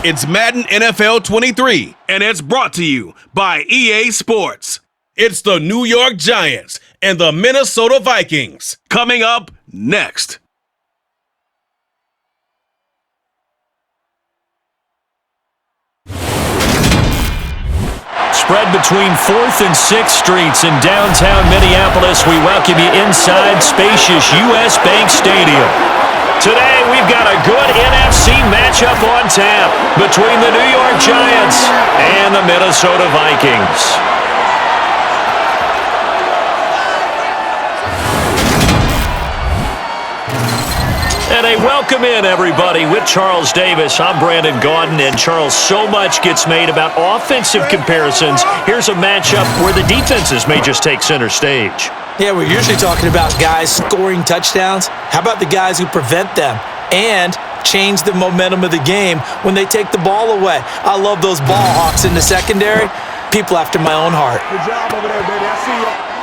It's Madden NFL 23, and it's brought to you by EA Sports. It's the New York Giants and the Minnesota Vikings. Coming up next. Spread between 4th and 6th Streets in downtown Minneapolis, we welcome you inside spacious U.S. Bank Stadium. Today, we've got a good NFC matchup on tap between the New York Giants and the Minnesota Vikings. And a welcome in, everybody, with Charles Davis. I'm Brandon Gaudin, and Charles, so much gets made about offensive comparisons. Here's a matchup where the defenses may just take center stage. Yeah, we're usually talking about guys scoring touchdowns. How about the guys who prevent them and change the momentum of the game when they take the ball away? I love those ball hawks in the secondary. People after my own heart. Good job over there, baby. I see you.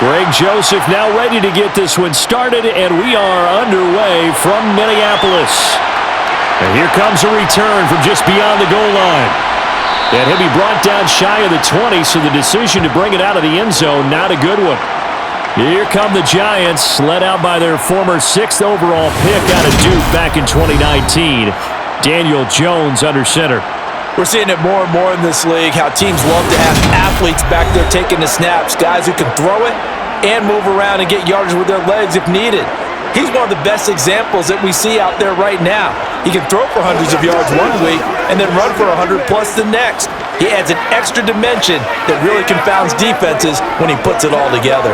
Greg Joseph now ready to get this one started, and we are underway from Minneapolis. And here comes a return from just beyond the goal line. And he'll be brought down shy of the 20, so the decision to bring it out of the end zone, not a good one. Here come the Giants, led out by their former 6th overall pick out of Duke back in 2019. Daniel Jones under center. We're seeing it more and more in this league, how teams love to have athletes back there taking the snaps, guys who can throw it and move around and get yardage with their legs if needed. He's one of the best examples that we see out there right now. He can throw for hundreds of yards one week and then run for 100 plus the next. He adds an extra dimension that really confounds defenses when he puts it all together.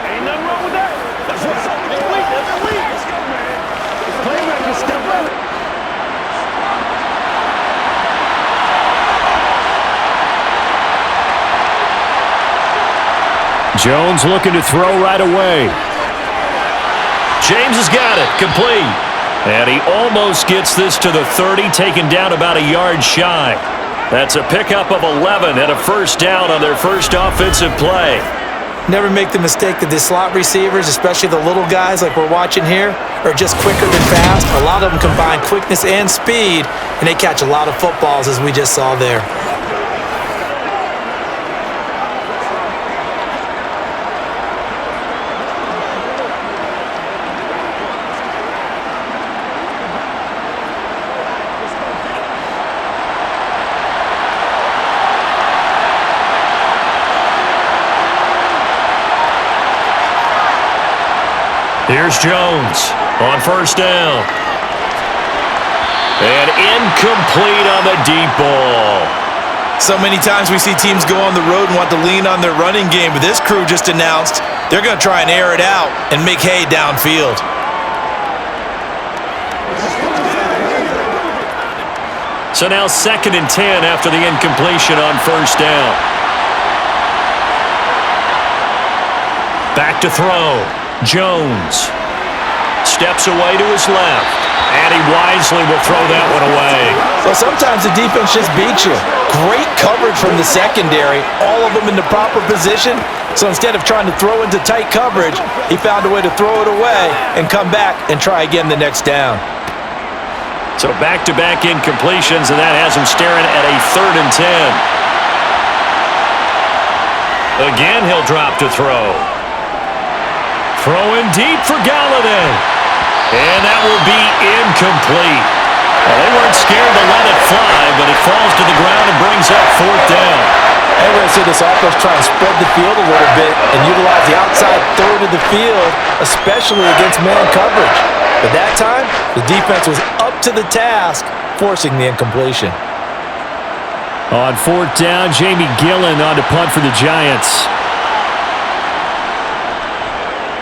Ain't nothing wrong with that. That's what's up. That's elite. That's elite. Let's go, man. Playmaker, step up. Jones looking to throw right away. James has got it, complete. And he almost gets this to the 30, taken down about a yard shy. That's a pickup of 11 and a first down on their first offensive play. Never make the mistake that the slot receivers, especially the little guys like we're watching here, are just quicker than fast. A lot of them combine quickness and speed, and they catch a lot of footballs, as we just saw there. Here's Jones on first down. And incomplete on the deep ball. So many times we see teams go on the road and want to lean on their running game, but this crew just announced they're going to try and air it out and make hay downfield. So now 2nd and 10 after the incompletion on first down. Back to throw. Jones steps away to his left, and he wisely will throw that one away. So sometimes the defense just beats you. Great coverage from the secondary, all of them in the proper position. So instead of trying to throw into tight coverage, he found a way to throw it away and come back and try again the next down. So back-to-back incompletions, and that has him staring at a 3rd and 10. Again, he'll drop to throw. Throwing deep for Galladay. And that will be incomplete. Well, they weren't scared to let it fly, but it falls to the ground and brings up fourth down. Everyone said this offense trying to spread the field a little bit and utilize the outside third of the field, especially against man coverage. But that time, the defense was up to the task, forcing the incompletion. On fourth down, Jamie Gillen on to punt for the Giants.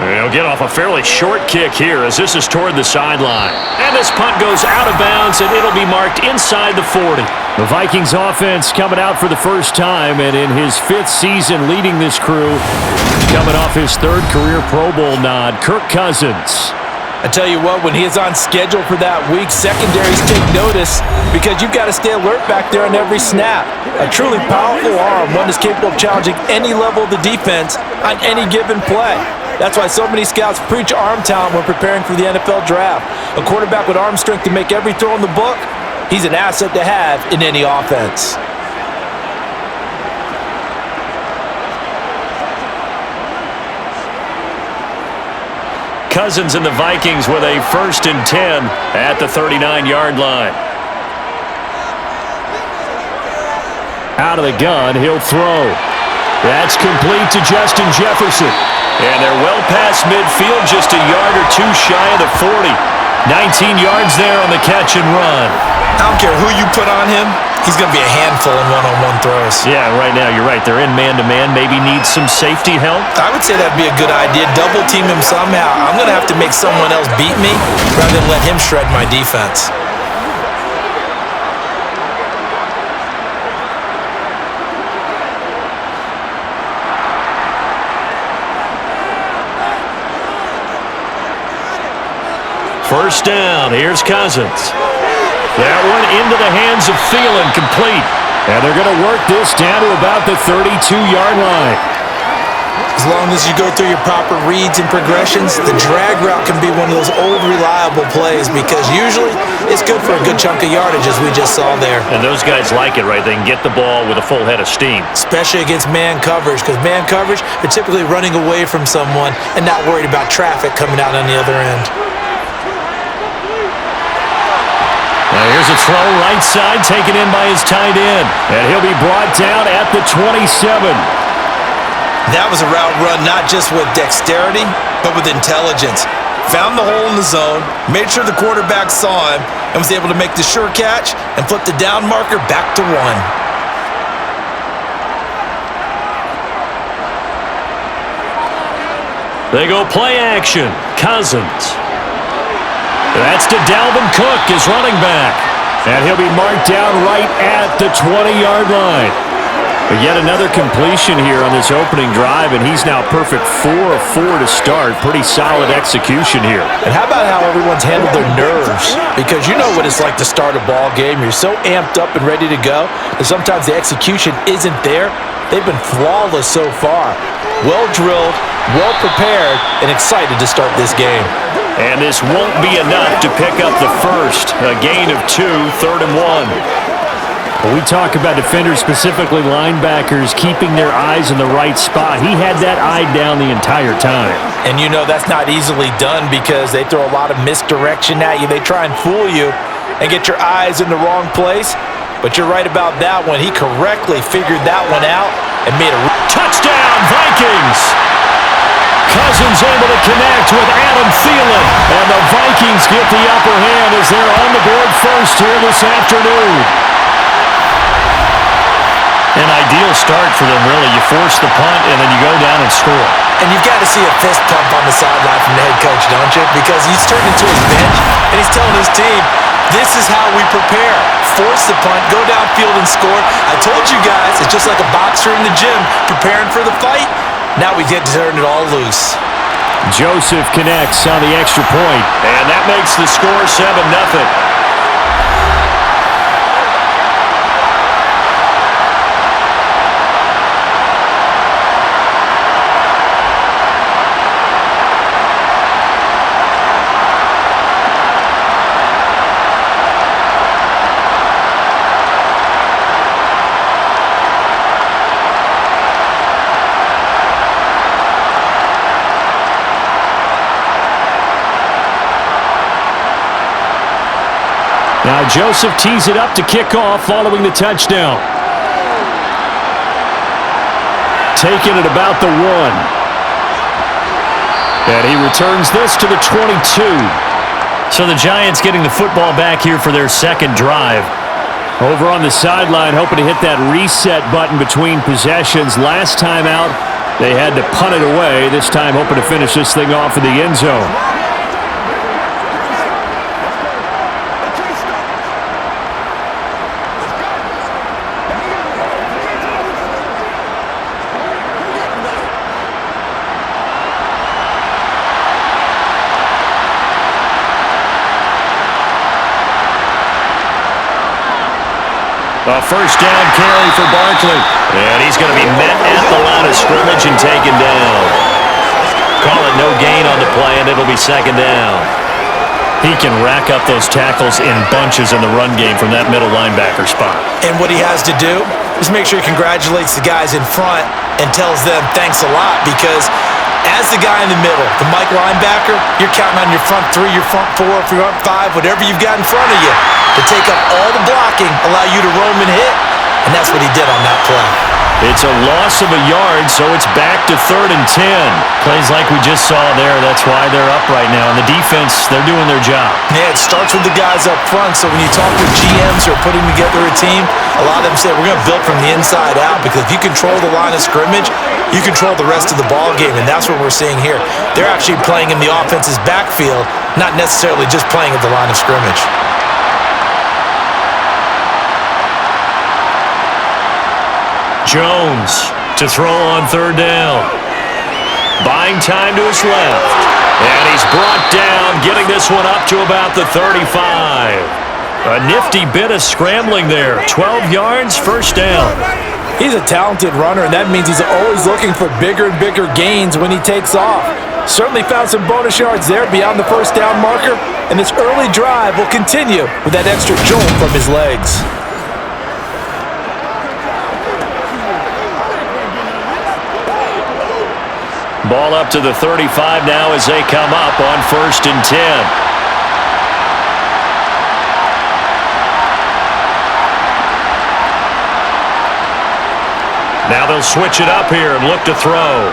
He'll get off a fairly short kick here as this is toward the sideline. And this punt goes out of bounds, and it'll be marked inside the 40. The Vikings offense coming out for the first time, and in his 5th season leading this crew, coming off his 3rd career Pro Bowl nod, Kirk Cousins. I tell you what, when he is on schedule for that week, secondaries take notice because you've got to stay alert back there on every snap. A truly powerful arm, one that's capable of challenging any level of the defense on any given play. That's why so many scouts preach arm talent when preparing for the NFL draft. A quarterback with arm strength to make every throw in the book, he's an asset to have in any offense. Cousins and the Vikings with a 1st and 10 at the 39-yard line. Out of the gun, he'll throw. That's complete to Justin Jefferson. And they're well past midfield, just a yard or two shy of the 40. 19 yards there on the catch and run. I don't care who you put on him, he's going to be a handful in one-on-one throws. Yeah, right now, you're right. They're in man-to-man, maybe needs some safety help. I would say that'd be a good idea. Double team him somehow. I'm going to have to make someone else beat me rather than let him shred my defense. First down, here's Cousins. That one into the hands of Thielen, complete. And they're going to work this down to about the 32-yard line. As long as you go through your proper reads and progressions, the drag route can be one of those old reliable plays because usually it's good for a good chunk of yardage as we just saw there. And those guys like it, right? They can get the ball with a full head of steam. Especially against man coverage because man coverage, they're typically running away from someone and not worried about traffic coming out on the other end. Now here's a throw right side taken in by his tight end. And he'll be brought down at the 27. That was a route run not just with dexterity, but with intelligence. Found the hole in the zone, made sure the quarterback saw him, and was able to make the sure catch and flip the down marker back to 1. They go play action. Cousins. That's to Dalvin Cook, his running back. And he'll be marked down right at the 20-yard line. But yet another completion here on this opening drive, and he's now perfect 4 of 4 to start. Pretty solid execution here. And how about how everyone's handled their nerves? Because you know what it's like to start a ball game. You're so amped up and ready to go that sometimes the execution isn't there. They've been flawless so far. Well-drilled, well-prepared, and excited to start this game. And this won't be enough to pick up the first. A gain of 2, 3rd and 1. When we talk about defenders, specifically linebackers, keeping their eyes in the right spot, he had that eye down the entire time. And you know that's not easily done because they throw a lot of misdirection at you. They try and fool you and get your eyes in the wrong place. But you're right about that one. He correctly figured that one out and made a touchdown, Vikings! Cousins able to connect with Adam Thielen. And the Vikings get the upper hand as they're on the board first here this afternoon. An ideal start for them, really. You force the punt, and then you go down and score. And you've got to see a fist pump on the sideline from the head coach, don't you? Because he's turned into his bench, and he's telling his team, this is how we prepare. Force the punt, go downfield and score. I told you guys, it's just like a boxer in the gym preparing for the fight. Now we get to turn it all loose. Joseph connects on the extra point, and that makes the score 7-0. Now Joseph tees it up to kick off following the touchdown. Taking it about the 1. And he returns this to the 22. So the Giants getting the football back here for their second drive. Over on the sideline, hoping to hit that reset button between possessions. Last time out, they had to punt it away. This time, hoping to finish this thing off in the end zone. A first down carry for Barkley. And he's going to be met at the line of scrimmage and taken down. Call it no gain on the play, and it'll be second down. He can rack up those tackles in bunches in the run game from that middle linebacker spot. And what he has to do is make sure he congratulates the guys in front and tells them thanks a lot, because as the guy in the middle, the Mike linebacker, you're counting on your front 3, your front 4, your front 5, whatever you've got in front of you to take up all the blocking, allow you to roam and hit, and that's what he did on that play. It's a loss of a yard, so it's back to 3rd and 10. Plays like we just saw there, that's why they're up right now. And the defense, they're doing their job. Yeah, it starts with the guys up front, so when you talk with GMs who are putting together a team, a lot of them say we're going to build from the inside out, because if you control the line of scrimmage, you control the rest of the ball game, and that's what we're seeing here. They're actually playing in the offense's backfield, not necessarily just playing at the line of scrimmage. Jones to throw on 3rd down. Buying time to his left. And he's brought down, getting this one up to about the 35. A nifty bit of scrambling there. 12 yards, first down. He's a talented runner, and that means he's always looking for bigger and bigger gains when he takes off. Certainly found some bonus yards there beyond the first down marker, and this early drive will continue with that extra jolt from his legs. Ball up to the 35 now as they come up on 1st and 10. Now they'll switch it up here and look to throw.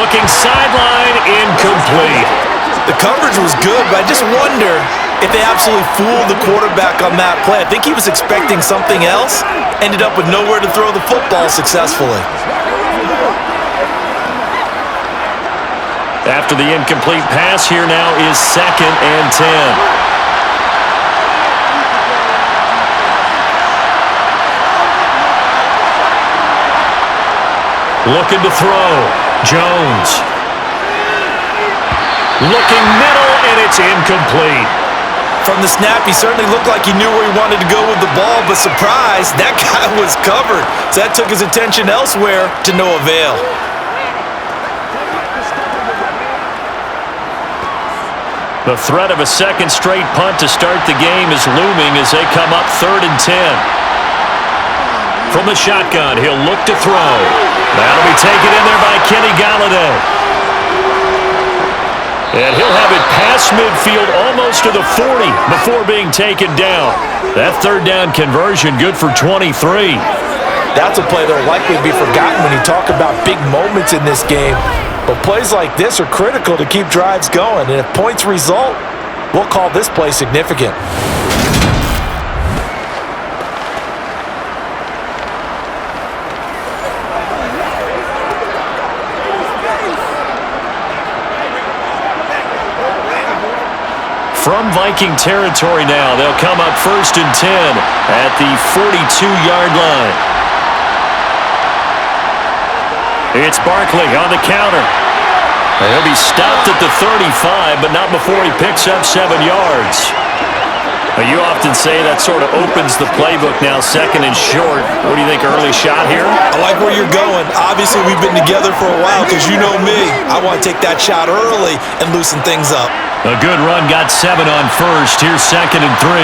Looking sideline, incomplete. The coverage was good, but I just wonder if they absolutely fooled the quarterback on that play. I think he was expecting something else, ended up with nowhere to throw the football successfully. After the incomplete pass, here now is 2nd and 10. Looking to throw. Jones. Looking middle, and it's incomplete. From the snap, he certainly looked like he knew where he wanted to go with the ball, but surprise, that guy was covered. So that took his attention elsewhere to no avail. The threat of a second straight punt to start the game is looming as they come up 3rd and 10. From the shotgun, he'll look to throw. That'll be taken in there by Kenny Golladay. And he'll have it past midfield almost to the 40 before being taken down. That 3rd down conversion good for 23. That's a play that'll likely be forgotten when you talk about big moments in this game. But plays like this are critical to keep drives going. And if points result, we'll call this play significant. From Viking territory now, they'll come up 1st and 10 at the 42-yard line. It's Barkley on the counter. He'll be stopped at the 35, but not before he picks up 7 yards. You often say that sort of opens the playbook now, 2nd and short. What do you think, early shot here? I like where you're going. Obviously, we've been together for a while because you know me. I want to take that shot early and loosen things up. A good run, got 7 on 1st. Here's 2nd and 3.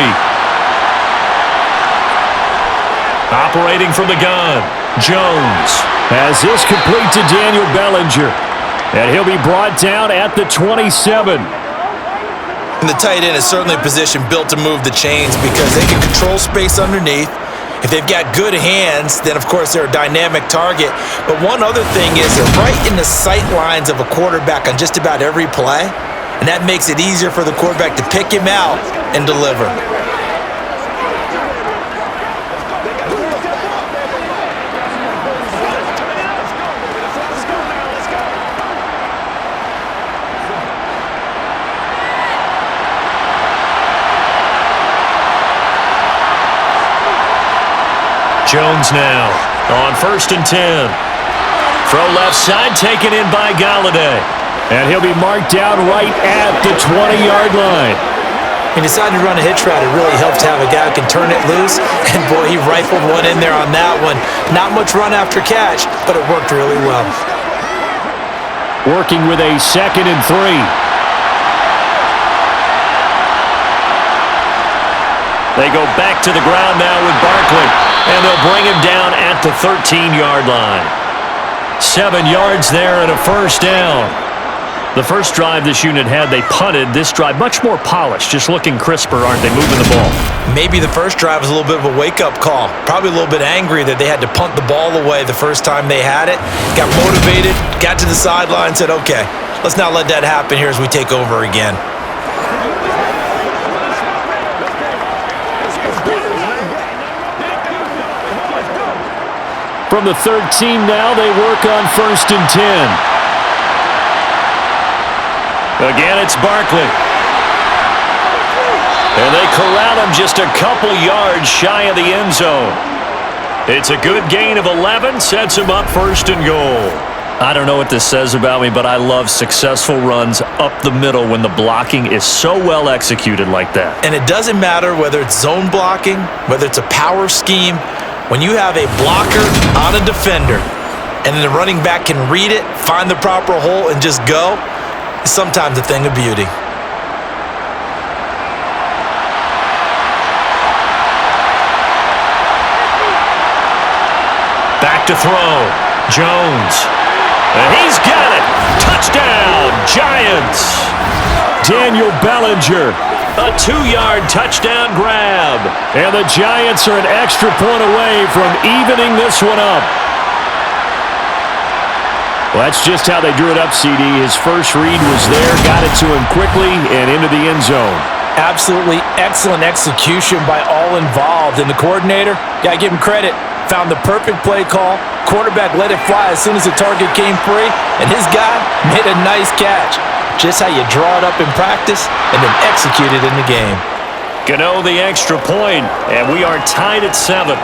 Operating from the gun, Jones has this complete to Daniel Bellinger. And he'll be brought down at the 27. And the tight end is certainly a position built to move the chains because they can control space underneath. If they've got good hands, then of course they're a dynamic target. But one other thing is they're right in the sight lines of a quarterback on just about every play. And that makes it easier for the quarterback to pick him out and deliver. Jones now on 1st and 10. Throw left side, taken in by Galladay. And he'll be marked down right at the 20-yard line. He decided to run a hitch route. It really helps to have a guy who can turn it loose. And boy, he rifled one in there on that one. Not much run after catch, but it worked really well. Working with a 2nd and 3. They go back to the ground now with Barkley, and they'll bring him down at the 13-yard line. 7 yards there and a first down. The first drive this unit had, they punted. This drive, much more polished, just looking crisper, aren't they, moving the ball? Maybe the first drive was a little bit of a wake-up call. Probably a little bit angry that they had to punt the ball away the first time they had it. Got motivated, got to the sideline, said, okay, let's not let that happen here as we take over again. From the 13 now, they work on 1st and 10. Again, it's Barkley. And they corral him just a couple yards shy of the end zone. It's a good gain of 11, sets him up 1st and goal. I don't know what this says about me, but I love successful runs up the middle when the blocking is so well executed like that. And it doesn't matter whether it's zone blocking, whether it's a power scheme. When you have a blocker on a defender and then the running back can read it, find the proper hole, and just go, it's sometimes a thing of beauty. Back to throw. Jones. And he's got it. Touchdown, Giants. Daniel Bellinger. A 2-yard touchdown grab. And the Giants are an extra point away from evening this one up. Well, that's just how they drew it up, CD. His first read was there, got it to him quickly, and into the end zone. Absolutely excellent execution by all involved. And the coordinator, gotta give him credit, found the perfect play call. Quarterback let it fly as soon as the target came free, and his guy made a nice catch. Just how you draw it up in practice and then execute it in the game. Gano the extra point, and we are tied at 7.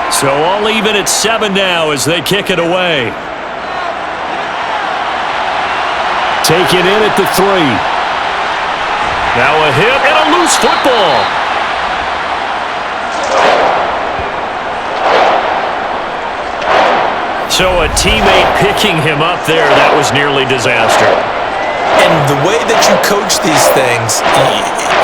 So all even at 7 now as they kick it away. Taken in at the 3. Now a hit and a loose football. So a teammate picking him up there, that was nearly disaster. And the way that you coach these things,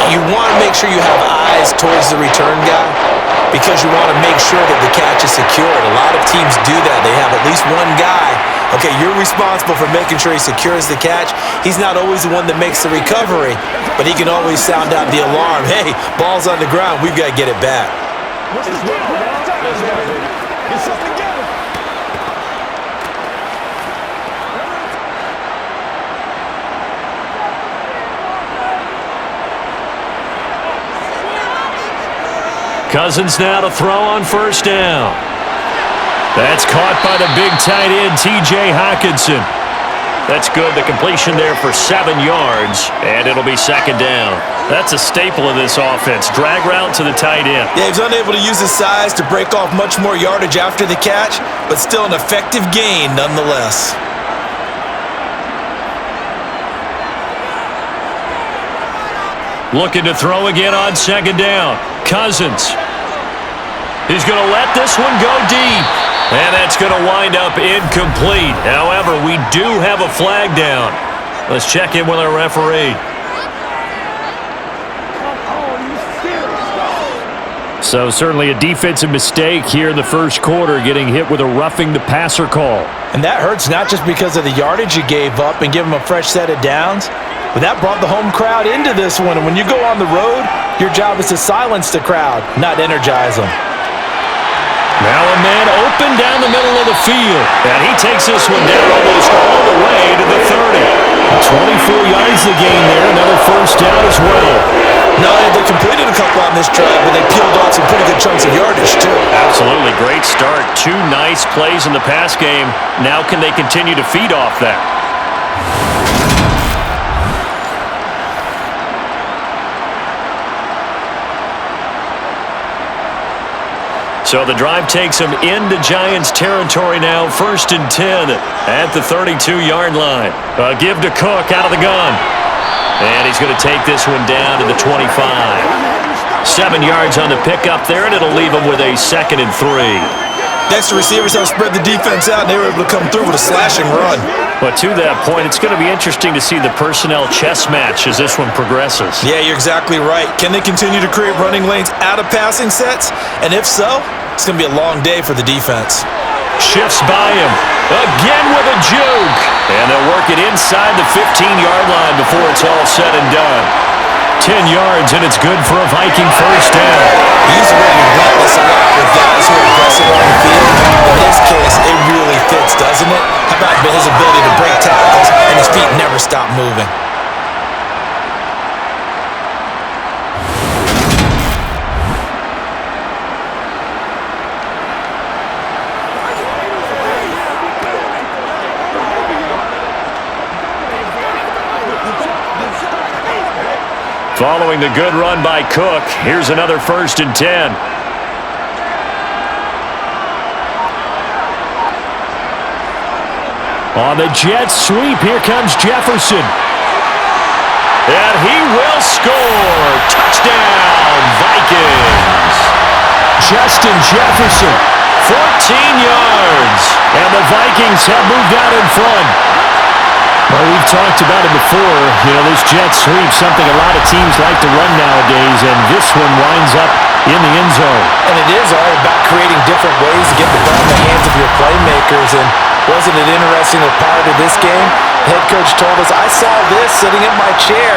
you want to make sure you have eyes towards the return guy because you want to make sure that the catch is secured. A lot of teams do that. They have at least one guy. Okay, you're responsible for making sure he secures the catch. He's not always the one that makes the recovery, but he can always sound out the alarm. Hey, ball's on the ground. We've got to get it back. Cousins now to throw on 1st down. That's caught by the big tight end, T.J. Hockenson. That's good. The completion there for 7 yards, and it'll be 2nd down. That's a staple of this offense. Drag route to the tight end. Yeah, he's unable to use his size to break off much more yardage after the catch, but still an effective gain nonetheless. Looking to throw again on second down. Cousins. He's going to let this one go deep. And that's going to wind up incomplete. However, we do have a flag down. Let's check in with our referee. So certainly a defensive mistake here in the first quarter, getting hit with a roughing the passer call. And that hurts not just because of the yardage you gave up and give them a fresh set of downs, but that brought the home crowd into this one. And when you go on the road, your job is to silence the crowd, not energize them. Now a man open down the middle of the field. And he takes this one down almost all the way to the 30. 24 yards the gain there. Another first down as well. Not only they completed a couple on this drive, but they peeled off some pretty good chunks of yardage, too. Absolutely. Great start. 2 nice plays in the pass game. Now can they continue to feed off that? So the drive takes them into Giants territory now. 1st and 10 at the 32-yard line. A give to Cook out of the gun. And he's going to take this one down to the 25. 7 yards on the pickup there, and it'll leave him with a 2nd and 3. Next, the receivers have spread the defense out, and they were able to come through with a slashing run. But to that point, it's going to be interesting to see the personnel chess match as this one progresses. Yeah, you're exactly right. Can they continue to create running lanes out of passing sets? And if so, it's going to be a long day for the defense. Shifts by him. Again with a juke. And they'll work it inside the 15-yard line before it's all said and done. 10 yards, and it's good for a Viking first down. He's running relentless a lot with guys who are aggressive on the field. In this case, it really fits, doesn't it? How about his ability to break tackles and his feet never stop moving? Following the good run by Cook, here's another 1st and 10. On the jet sweep, here comes Jefferson. And he will score. Touchdown, Vikings. Justin Jefferson, 14 yards. And the Vikings have moved out in front. Well, we've talked about it before. You know, this jet sweep, something a lot of teams like to run nowadays, and this one winds up in the end zone. And it is all about creating different ways to get the ball in the hands of your playmakers. And wasn't it interesting that prior to this game, the head coach told us, I saw this sitting in my chair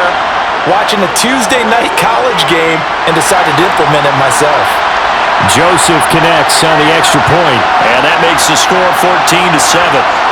watching a Tuesday night college game and decided to implement it myself. Joseph connects on the extra point, and that makes the score 14-7.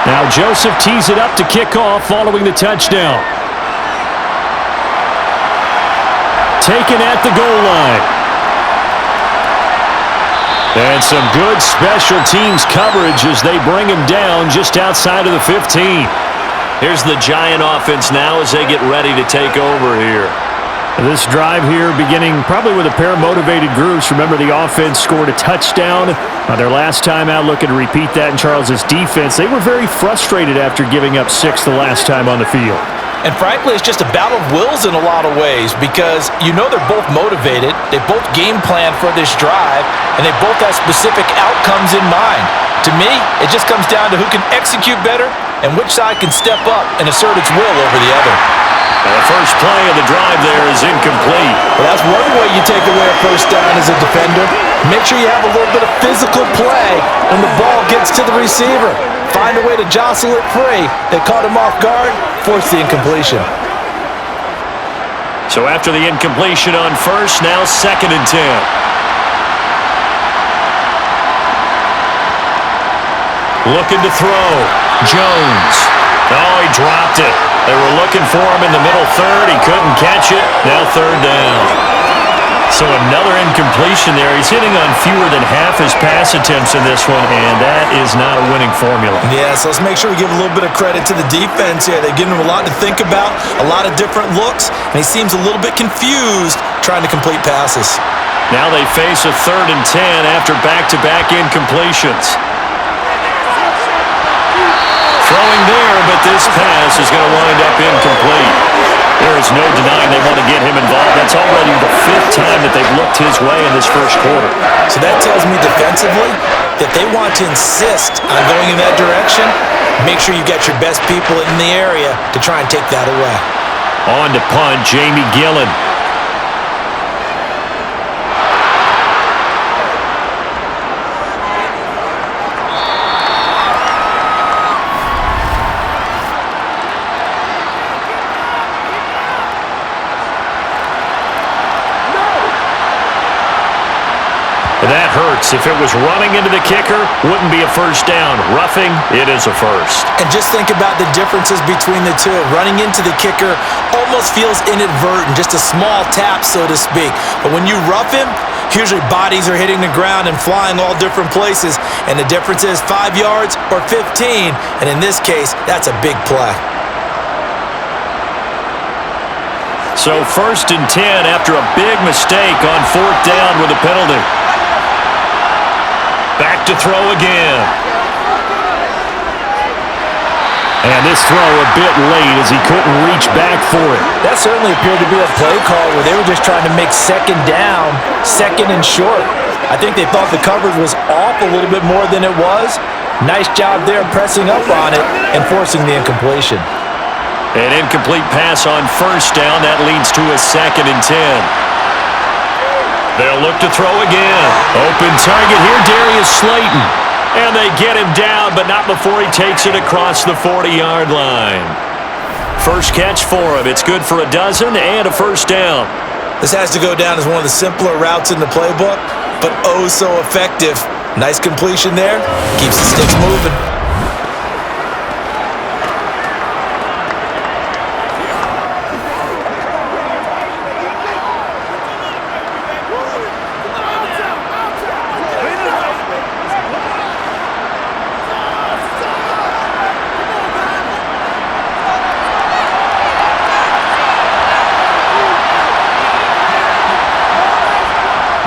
Now Joseph tees it up to kick off following the touchdown. Taken at the goal line. And some good special teams coverage as they bring him down just outside of the 15. Here's the Giant offense now as they get ready to take over here. This drive here beginning probably with a pair of motivated groups. Remember, the offense scored a touchdown their last time out, looking to repeat that in Charles's defense. They were very frustrated after giving up 6 the last time on the field. And frankly, it's just a battle of wills in a lot of ways because you know they're both motivated, they both game plan for this drive, and they both have specific outcomes in mind. To me, it just comes down to who can execute better and which side can step up and assert its will over the other. And the first play of the drive there is incomplete. Well, that's one way you take away a first down as a defender. Make sure you have a little bit of physical play when the ball gets to the receiver. Find a way to jostle it free. They caught him off guard, forced the incompletion. So after the incompletion on first, now 2nd and 10. Looking to throw. Jones. Oh, he dropped it. They were looking for him in the middle third. He couldn't catch it. Now third down. So another incompletion there. He's hitting on fewer than half his pass attempts in this one, and that is not a winning formula. Yeah, so let's make sure we give a little bit of credit to the defense here. They've given him a lot to think about, a lot of different looks, and he seems a little bit confused trying to complete passes. Now they face a 3rd and 10 after back-to-back incompletions. Throwing there, but this pass is going to wind up incomplete. There is no denying they want to get him involved. That's already the 5th time that they've looked his way in this first quarter. So that tells me defensively that they want to insist on going in that direction. Make sure you got your best people in the area to try and take that away. On to punt, Jamie Gillen. That hurts. If it was running into the kicker, wouldn't be a first down. Roughing, it is a first. And just think about the differences between the two. Running into the kicker almost feels inadvertent, just a small tap, so to speak. But when you rough him, usually bodies are hitting the ground and flying all different places. And the difference is 5 yards or 15. And in this case, that's a big play. So 1st and 10 after a big mistake on 4th down with a penalty. Back to throw again. And this throw a bit late as he couldn't reach back for it. That certainly appeared to be a play call where they were just trying to make 2nd down, 2nd and short. I think they thought the coverage was off a little bit more than it was. Nice job there pressing up on it and forcing the incompletion. An incomplete pass on 1st down. That leads to a 2nd and 10. They'll look to throw again. Open target here, Darius Slayton. And they get him down, but not before he takes it across the 40-yard line. First catch for him. It's good for a dozen and a first down. This has to go down as one of the simpler routes in the playbook, but oh so effective. Nice completion there. Keeps the sticks moving.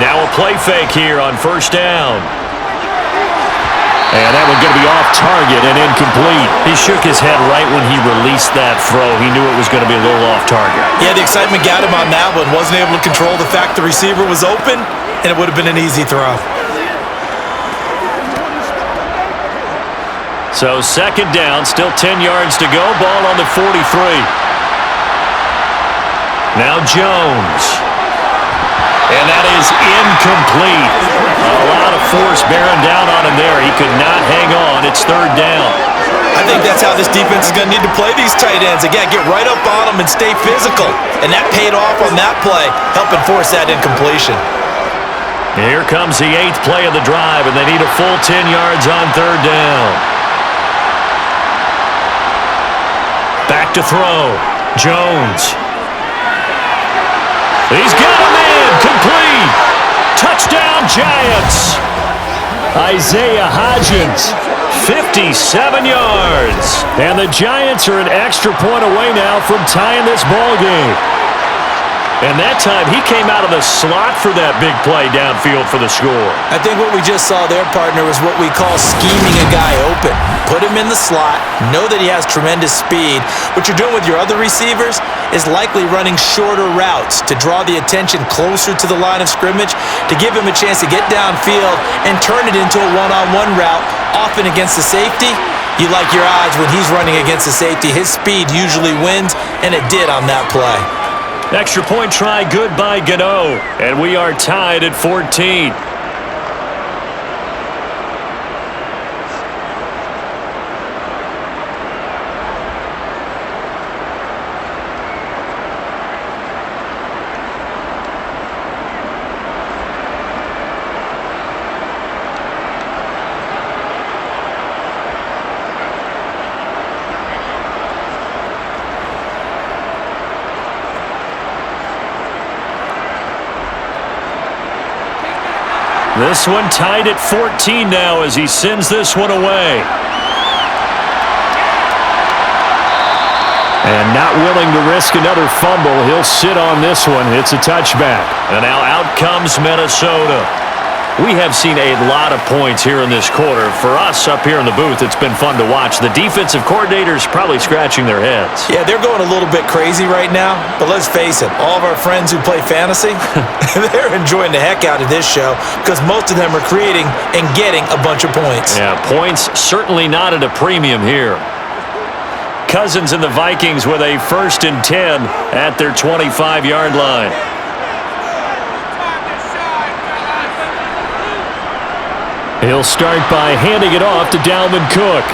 Now a play fake here on 1st down. And that one going to be off target and incomplete. He shook his head right when he released that throw. He knew it was going to be a little off target. Yeah, the excitement got him on that one. Wasn't able to control the fact the receiver was open, and it would have been an easy throw. So 2nd down, still 10 yards to go. Ball on the 43. Now Jones. And that is incomplete. A lot of force bearing down on him there. He could not hang on. It's 3rd down. I think that's how this defense is going to need to play these tight ends. Again, get right up on them and stay physical. And that paid off on that play, helping force that incompletion. Here comes the 8th play of the drive, and they need a full 10 yards on 3rd down. Back to throw. Jones. He's got him in. Complete. Touchdown, Giants. Isaiah Hodgins, 57 yards. And the Giants are an extra point away now from tying this ball game. And that time, he came out of the slot for that big play downfield for the score. I think what we just saw there, partner, is what we call scheming a guy open. Put him in the slot, know that he has tremendous speed. What you're doing with your other receivers is likely running shorter routes to draw the attention closer to the line of scrimmage, to give him a chance to get downfield and turn it into a one-on-one route, often against the safety. You like your odds when he's running against the safety. His speed usually wins, and it did on that play. Extra point try good by Gano, and we are tied at 14. This one tied at 14 now as he sends this one away. And not willing to risk another fumble, he'll sit on this one. It's a touchback. And now out comes Minnesota. We have seen a lot of points here in this quarter. For us up here in the booth, it's been fun to watch. The defensive coordinators probably scratching their heads. Yeah, they're going a little bit crazy right now. But let's face it, all of our friends who play fantasy, they're enjoying the heck out of this show because most of them are creating and getting a bunch of points. Yeah, points certainly not at a premium here. Cousins and the Vikings with a 1st and 10 at their 25-yard line. He'll start by handing it off to Dalvin Cook.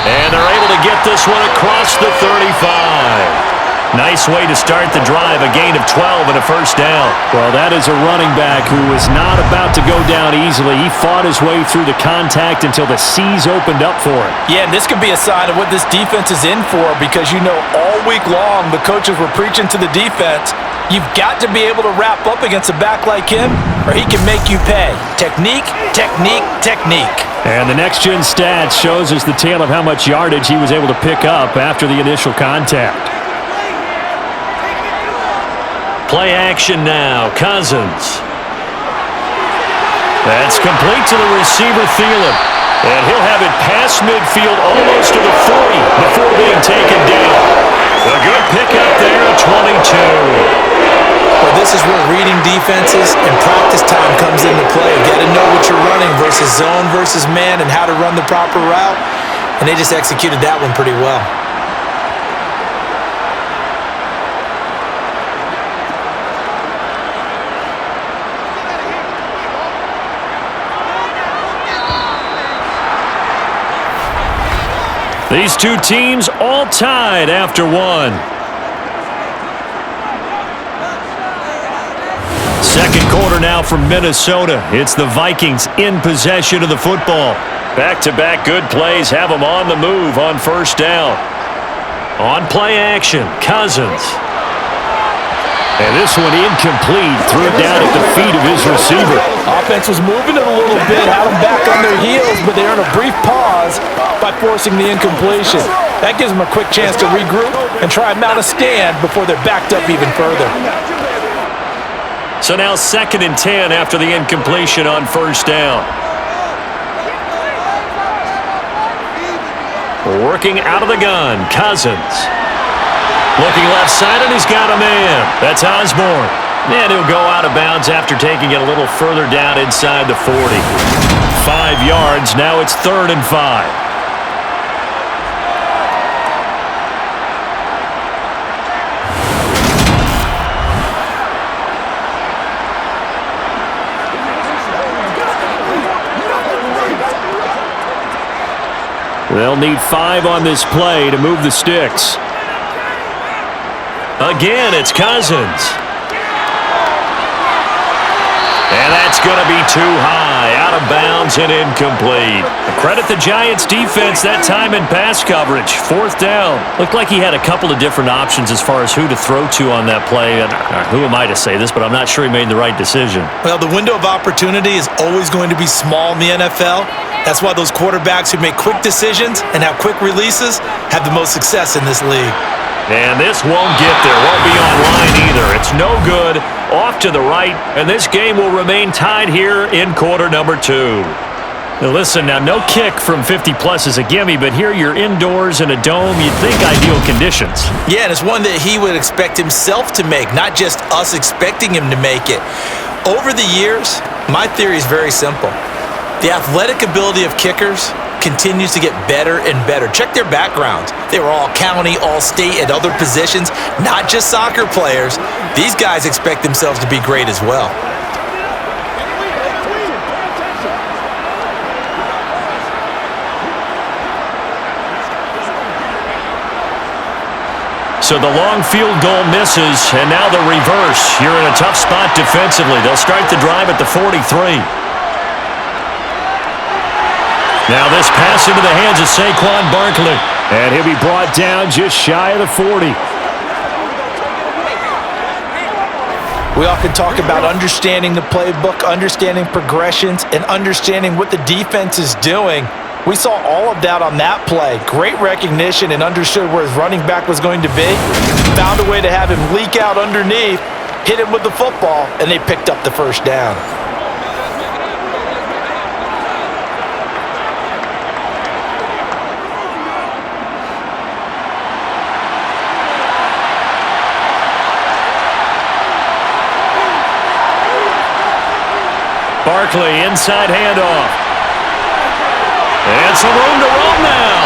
And they're able to get this one across the 35. Nice way to start the drive, a gain of 12 and a 1st down. Well, that is a running back who was not about to go down easily. He fought his way through the contact until the seas opened up for him. Yeah, and this could be a sign of what this defense is in for because, you know, all week long the coaches were preaching to the defense, you've got to be able to wrap up against a back like him or he can make you pay. Technique, technique, technique. And the next-gen stats shows us the tale of how much yardage he was able to pick up after the initial contact. Play action now. Cousins. That's complete to the receiver, Thielen. And he'll have it past midfield almost to the 40 before being taken down. A good pickup there, 22. Well, this is where reading defenses and practice time comes into play. You got to know what you're running versus zone versus man and how to run the proper route. And they just executed that one pretty well. These two teams all tied after one. Second quarter now from Minnesota. It's the Vikings in possession of the football. Back-to-back good plays have them on the move on 1st down. On play action, Cousins. And this one incomplete. Threw it down at the feet of his receiver. Offense was moving it a little bit, had them back on their heels, but they're in a brief pause by forcing the incompletion. That gives them a quick chance to regroup and try and mount a stand before they're backed up even further. So now 2nd and 10 after the incompletion on 1st down. Working out of the gun, Cousins. Looking left side, and he's got a man. That's Osborne. And he'll go out of bounds after taking it a little further down inside the 40. 5 yards. Now it's 3rd and 5. They'll need 5 on this play to move the sticks. Again, it's Cousins. And that's going to be too high, out of bounds and incomplete. Credit the Giants defense that time in pass coverage. 4th down. Looked like he had a couple of different options as far as who to throw to on that play. And who am I to say this, but I'm not sure he made the right decision. Well, the window of opportunity is always going to be small in the NFL. That's why those quarterbacks who make quick decisions and have quick releases have the most success in this league. And this won't get there. Won't be online either. It's no good. Off to the right. And this game will remain tied here in quarter number 2. Now listen, now no kick from 50-plus is a gimme, but here you're indoors in a dome. You'd think ideal conditions. Yeah, and it's one that he would expect himself to make, not just us expecting him to make it. Over the years, my theory is very simple. The athletic ability of kickers continues to get better and better. Check their backgrounds. They were all county, all state, at other positions, not just soccer players. These guys expect themselves to be great as well. So the long field goal misses, and now the reverse. You're in a tough spot defensively. They'll start the drive at the 43. Now this pass into the hands of Saquon Barkley. And he'll be brought down just shy of the 40. We often talk about understanding the playbook, understanding progressions, and understanding what the defense is doing. We saw all of that on that play. Great recognition and understood where his running back was going to be. Found a way to have him leak out underneath, hit him with the football, and they picked up the first down. Barkley, inside handoff. And some room to roam now.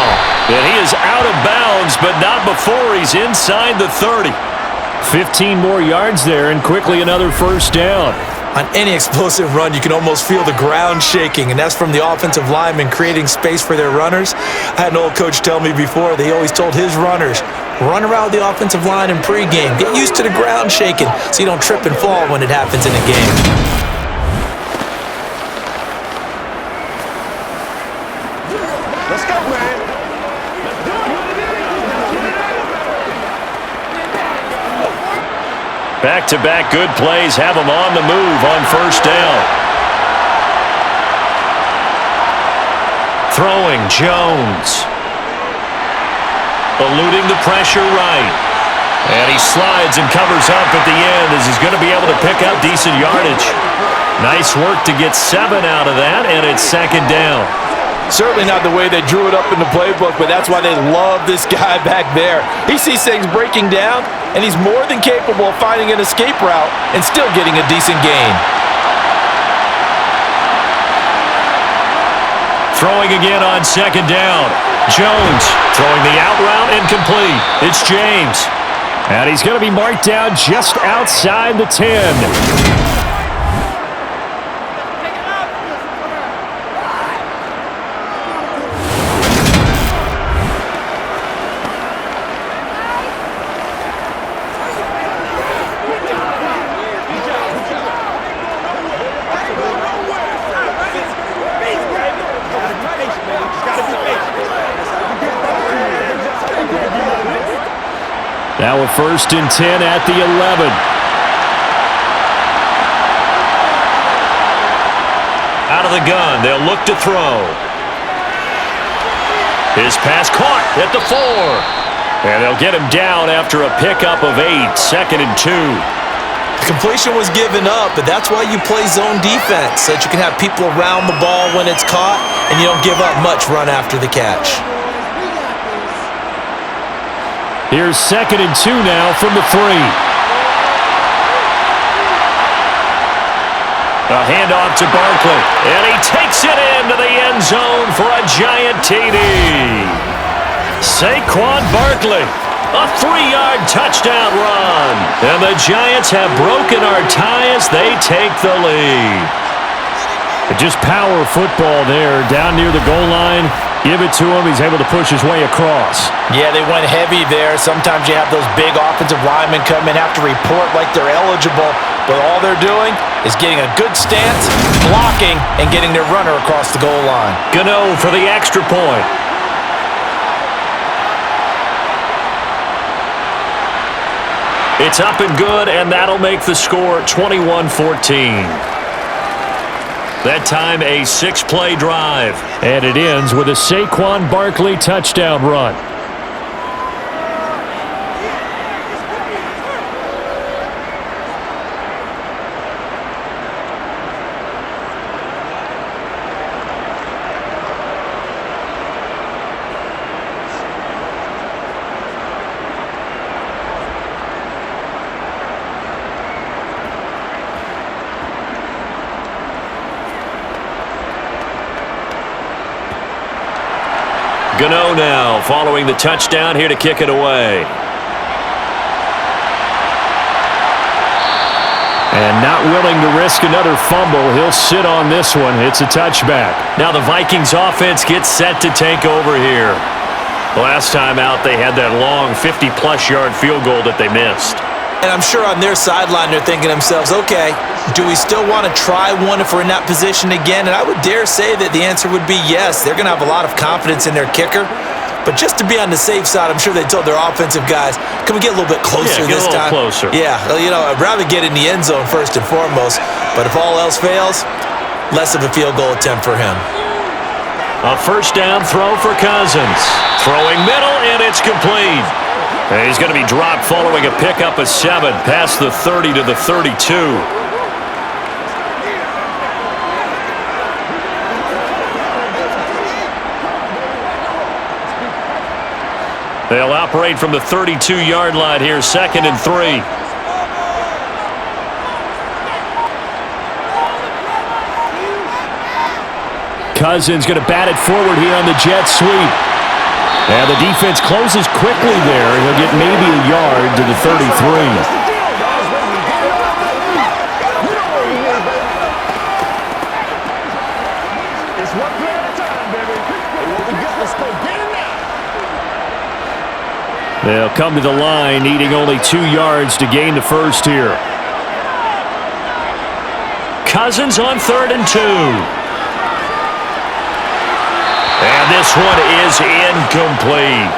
And he is out of bounds, but not before he's inside the 30. 15 more yards there, and quickly another first down. On any explosive run, you can almost feel the ground shaking, and that's from the offensive linemen creating space for their runners. I had an old coach tell me before, they always told his runners, run around the offensive line in pregame. Get used to the ground shaking so you don't trip and fall when it happens in a game. Let's go, man. Let's do it. Back-to-back good plays have him on the move on first down. Throwing, Jones. Eluding the pressure right. And he slides and covers up at the end as he's going to be able to pick up decent yardage. Nice work to get 7 out of that, and it's second down. Certainly not the way they drew it up in the playbook, but that's why they love this guy back there. He sees things breaking down, and he's more than capable of finding an escape route and still getting a decent gain. Throwing again on second down. Jones throwing the out route incomplete. It's James. And he's going to be marked down just outside the 10. Now a 1st and 10 at the 11. Out of the gun, they'll look to throw. His pass caught at the 4. And they'll get him down after a pickup of 8, 2nd and 2. The completion was given up, but that's why you play zone defense, so that you can have people around the ball when it's caught, and you don't give up much run after the catch. Here's 2nd and 2 now from the 3. A handoff to Barkley, and he takes it into the end zone for a giant TD. Saquon Barkley, a 3-yard touchdown run. And the Giants have broken our tie as they take the lead. Just power football there down near the goal line. Give it to him. He's able to push his way across. Yeah, they went heavy there. Sometimes you have those big offensive linemen come in, have to report like they're eligible, but all they're doing is getting a good stance, blocking, and getting their runner across the goal line. Gano for the extra point. It's up and good, and that'll make the score 21-14. That time a 6-play drive. And it ends with a Saquon Barkley touchdown run. Gano now, following the touchdown, here to kick it away. And not willing to risk another fumble, he'll sit on this one. It's a touchback. Now the Vikings offense gets set to take over here. Last time out, they had that long 50-plus yard field goal that they missed. And I'm sure on their sideline they're thinking to themselves, okay, do we still want to try one if we're in that position again? And I would dare say that the answer would be yes. They're going to have a lot of confidence in their kicker. But just to be on the safe side, I'm sure they told their offensive guys, can we get a little bit closer this time? Closer. Yeah, I'd rather get in the end zone first and foremost. But if all else fails, less of a field goal attempt for him. A first down throw for Cousins. Throwing middle, and it's complete. And he's going to be dropped following a pickup of 7 past the 30 to the 32. They'll operate from the 32-yard line here, 2nd and 3. Cousins going to bat it forward here on the jet sweep. And the defense closes quickly there. He'll get maybe a yard to the 33. They'll come to the line, needing only 2 yards to gain the first here. Cousins on 3rd and 2. And this one is incomplete.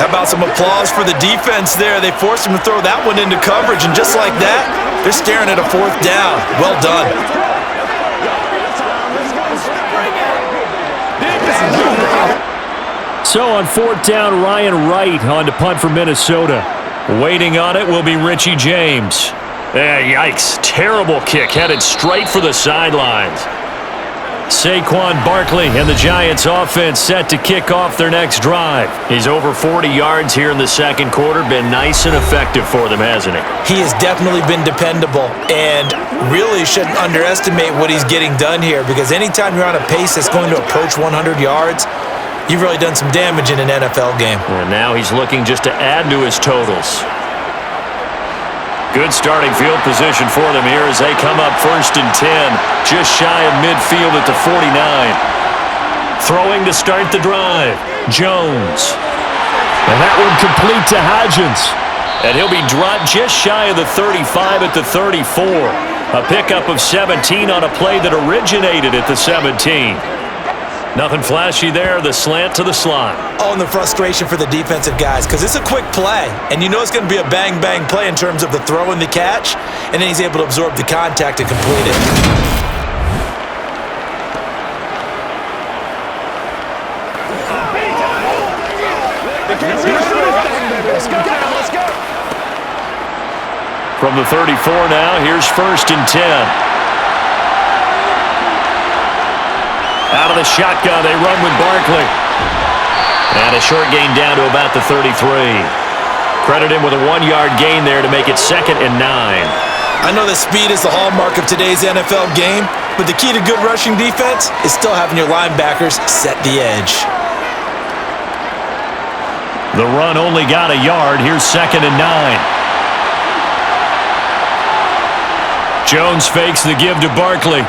How about some applause for the defense there? They forced him to throw that one into coverage, and just like that, they're staring at a 4th down. Well done. So on 4th down, Ryan Wright on to punt for Minnesota. Waiting on it will be Richie James. Yikes. Terrible kick headed straight for the sidelines. Saquon Barkley and the Giants offense set to kick off their next drive. He's over 40 yards here in the 2nd quarter. Been nice and effective for them, hasn't he? He has definitely been dependable, and really shouldn't underestimate what he's getting done here, because anytime you're on a pace that's going to approach 100 yards, you've really done some damage in an NFL game. And now he's looking just to add to his totals. Good starting field position for them here as they come up 1st and 10, just shy of midfield at the 49. Throwing to start the drive, Jones. And that one complete to Hodgins. And he'll be dropped just shy of the 35 at the 34. A pickup of 17 on a play that originated at the 17. Nothing flashy there, the slant to the slot. Oh, and the frustration for the defensive guys, because it's a quick play, and you know it's going to be a bang-bang play in terms of the throw and the catch, and then he's able to absorb the contact and complete it. From the 34 now, here's 1st and 10. Out of the shotgun, they run with Barkley. And a short gain down to about the 33. Credit him with a 1-yard gain there to make it 2nd and 9. I know that speed is the hallmark of today's NFL game, but the key to good rushing defense is still having your linebackers set the edge. The run only got a yard. Here's 2nd and 9. Jones fakes the give to Barkley.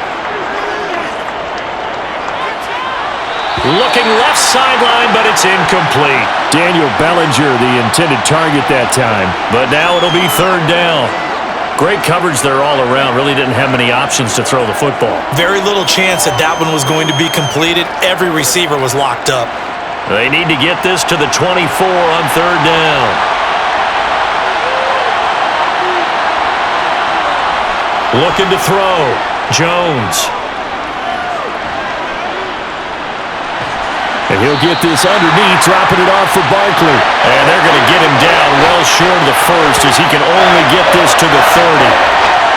Looking left sideline, but it's incomplete. Daniel Bellinger, the intended target that time. But now it'll be 3rd down. Great coverage there all around. Really didn't have many options to throw the football. Very little chance that that one was going to be completed. Every receiver was locked up. They need to get this to the 24 on 3rd down. Looking to throw. Jones. And he'll get this underneath, dropping it off for Barkley. And they're going to get him down well short of the first as he can only get this to the 30.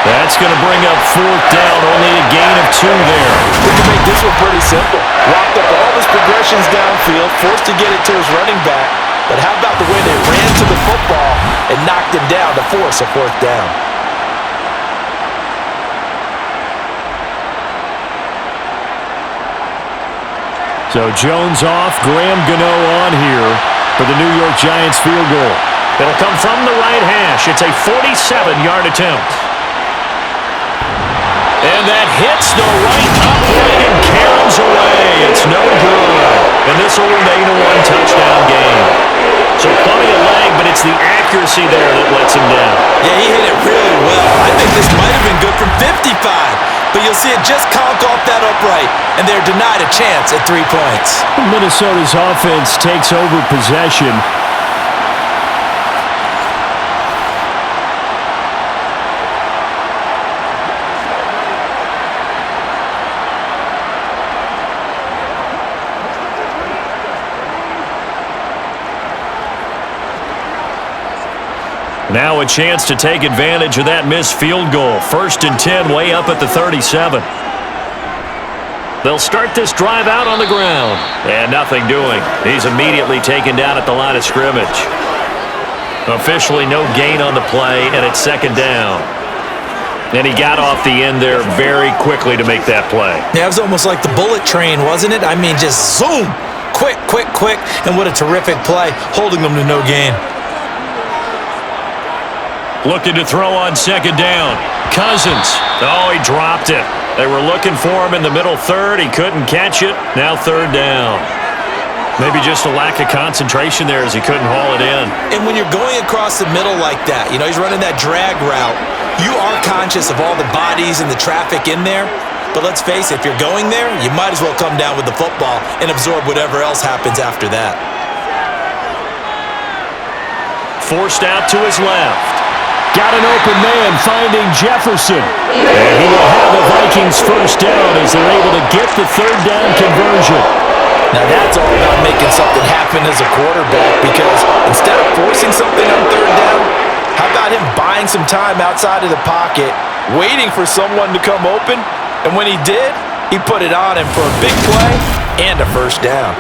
That's going to bring up 4th down, only a gain of 2 there. We can make this one pretty simple. Walked up all his progressions downfield, forced to get it to his running back. But how about the way they ran to the football and knocked him down to force a 4th down? So Jones off, Graham Gano on here for the New York Giants field goal. It'll come from the right hash. It's a 47-yard attempt. And that hits the right upright and caroms away. It's no good. And this will remain a one-touchdown game. So plenty of leg, but it's the accuracy there that lets him down. Yeah, he hit it really well. I think this might have been good from 55. But you'll see it just conk off that upright, and they're denied a chance at 3 points. Minnesota's offense takes over possession. Now a chance to take advantage of that missed field goal. 1st and 10, way up at the 37. They'll start this drive out on the ground. And nothing doing. He's immediately taken down at the line of scrimmage. Officially no gain on the play, and it's 2nd down. And he got off the end there very quickly to make that play. Yeah, it was almost like the bullet train, wasn't it? I mean, just zoom. Quick, quick, quick. And what a terrific play, holding them to no gain. Looking to throw on 2nd down. Cousins. Oh, he dropped it. They were looking for him in the middle third. He couldn't catch it. Now 3rd down. Maybe just a lack of concentration there as he couldn't haul it in. And when you're going across the middle like that, you know, he's running that drag route, you are conscious of all the bodies and the traffic in there. But let's face it, if you're going there, you might as well come down with the football and absorb whatever else happens after that. Forced out to his left. Got an open man finding Jefferson. And he will have the Vikings 1st down as they're able to get the 3rd down conversion. Now that's all about making something happen as a quarterback, because instead of forcing something on 3rd down, how about him buying some time outside of the pocket, waiting for someone to come open, and when he did, he put it on him for a big play and a 1st down.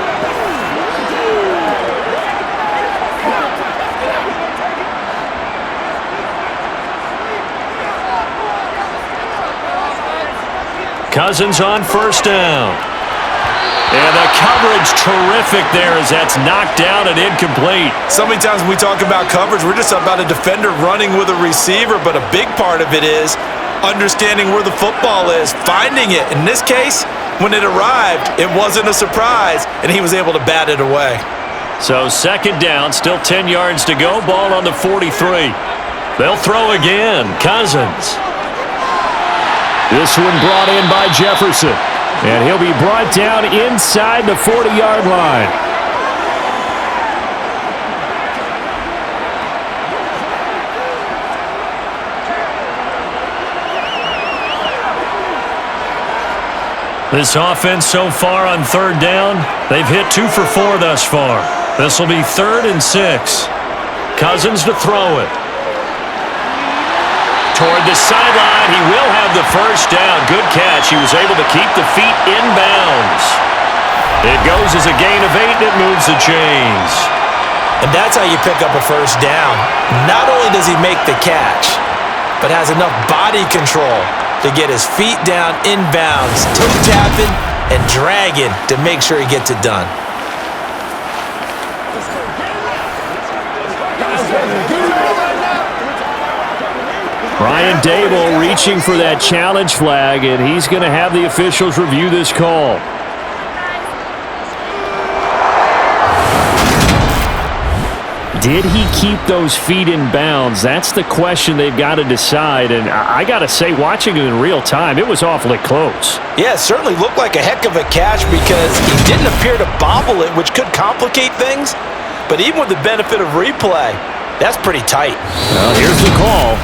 Cousins on 1st down. And the coverage terrific there as that's knocked down and incomplete. So many times when we talk about coverage, we're just about a defender running with a receiver, but a big part of it is understanding where the football is, finding it. In this case, when it arrived, it wasn't a surprise, and he was able to bat it away. So 2nd down, still 10 yards to go, ball on the 43. They'll throw again. Cousins. This one brought in by Jefferson. And he'll be brought down inside the 40-yard line. This offense so far on 3rd down, they've hit 2 for 4 thus far. This will be 3rd and 6. Cousins to throw it. Toward the sideline, he will have the 1st down. Good catch. He was able to keep the feet in bounds. It goes as a gain of 8, and it moves the chains. And that's how you pick up a 1st down. Not only does he make the catch, but has enough body control to get his feet down in bounds, toe tapping and dragging to make sure he gets it done. Brian Dable reaching for that challenge flag, and he's going to have the officials review this call. Did he keep those feet in bounds? That's the question they've got to decide, and I got to say, watching it in real time, it was awfully close. Yeah, it certainly looked like a heck of a catch because he didn't appear to bobble it, which could complicate things, but even with the benefit of replay, that's pretty tight. Well, here's the call.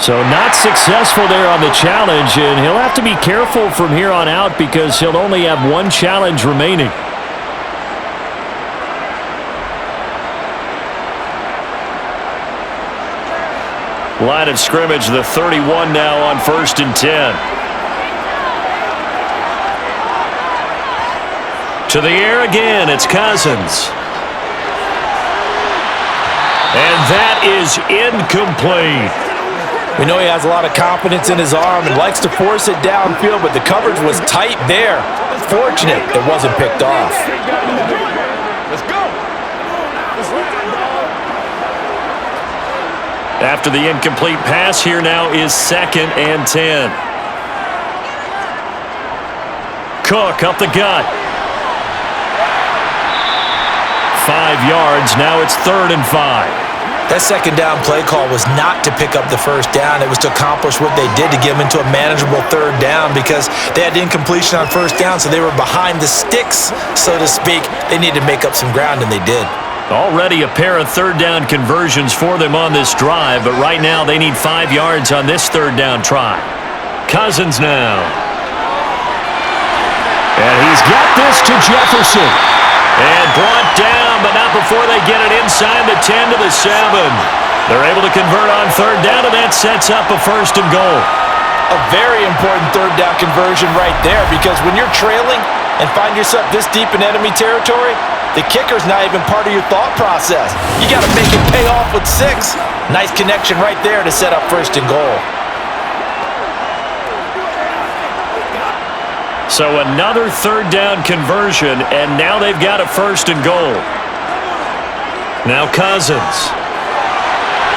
So not successful there on the challenge, and he'll have to be careful from here on out because he'll only have 1 challenge remaining. Line of scrimmage, the 31 now on 1st and 10. To the air again, it's Cousins. And that is incomplete. We know he has a lot of confidence in his arm and likes to force it downfield, but the coverage was tight there. Fortunate it wasn't picked off. Let's go. After the incomplete pass, here now is 2nd and 10. Cook up the gut. 5 yards. Now it's 3rd and 5. That second down play call was not to pick up the first down. It was to accomplish what they did to get them into a manageable 3rd down because they had incompletion on 1st down, so they were behind the sticks, so to speak. They needed to make up some ground, and they did. Already a pair of 3rd down conversions for them on this drive, but right now they need 5 yards on this 3rd down try. Cousins now. And he's got this to Jefferson. And brought down, but not before they get it inside the 10 to the 7. They're able to convert on 3rd down, and that sets up a 1st and goal. A very important 3rd down conversion right there because when you're trailing and find yourself this deep in enemy territory, the kicker's not even part of your thought process. You got to make it pay off with 6. Nice connection right there to set up 1st and goal. So another 3rd down conversion, and now they've got a 1st and goal. Now Cousins.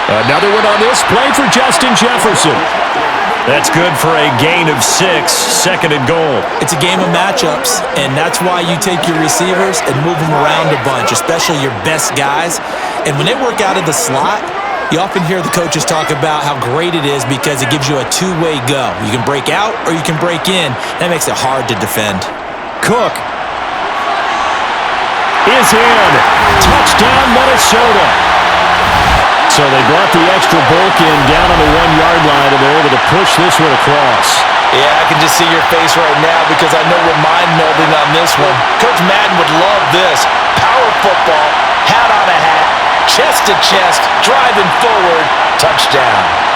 Another one on this play for Justin Jefferson. That's good for a gain of 6, 2nd and goal. It's a game of matchups, and that's why you take your receivers and move them around a bunch, especially your best guys. And when they work out of the slot, you often hear the coaches talk about how great it is because it gives you a two-way go. You can break out or you can break in. That makes it hard to defend. Cook is in. Touchdown, Minnesota. So they brought the extra bulk in down on the 1-yard line, and they're able to push this one across. Yeah, I can just see your face right now because I know we're mind-melding on this one. Coach Madden would love this. Power football, hat on a hat, chest to chest, driving forward, touchdown.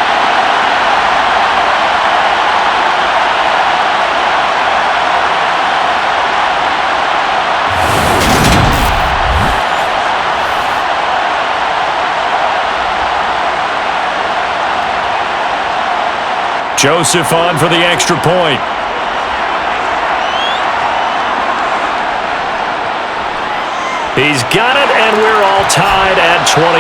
Joseph on for the extra point. He's got it, and we're all tied at 21.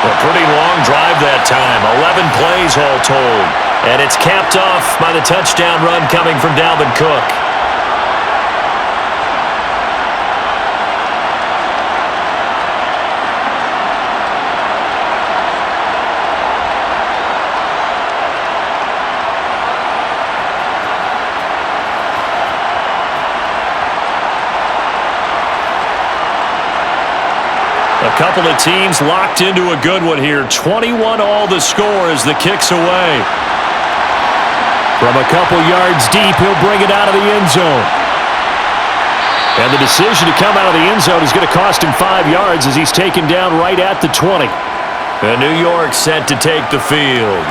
A pretty long drive that time, 11 plays all told. And it's capped off by the touchdown run coming from Dalvin Cook. A couple of teams locked into a good one here. 21 all the score as the kick's away. From a couple yards deep, he'll bring it out of the end zone. And the decision to come out of the end zone is going to cost him 5 yards as he's taken down right at the 20. And New York set to take the field.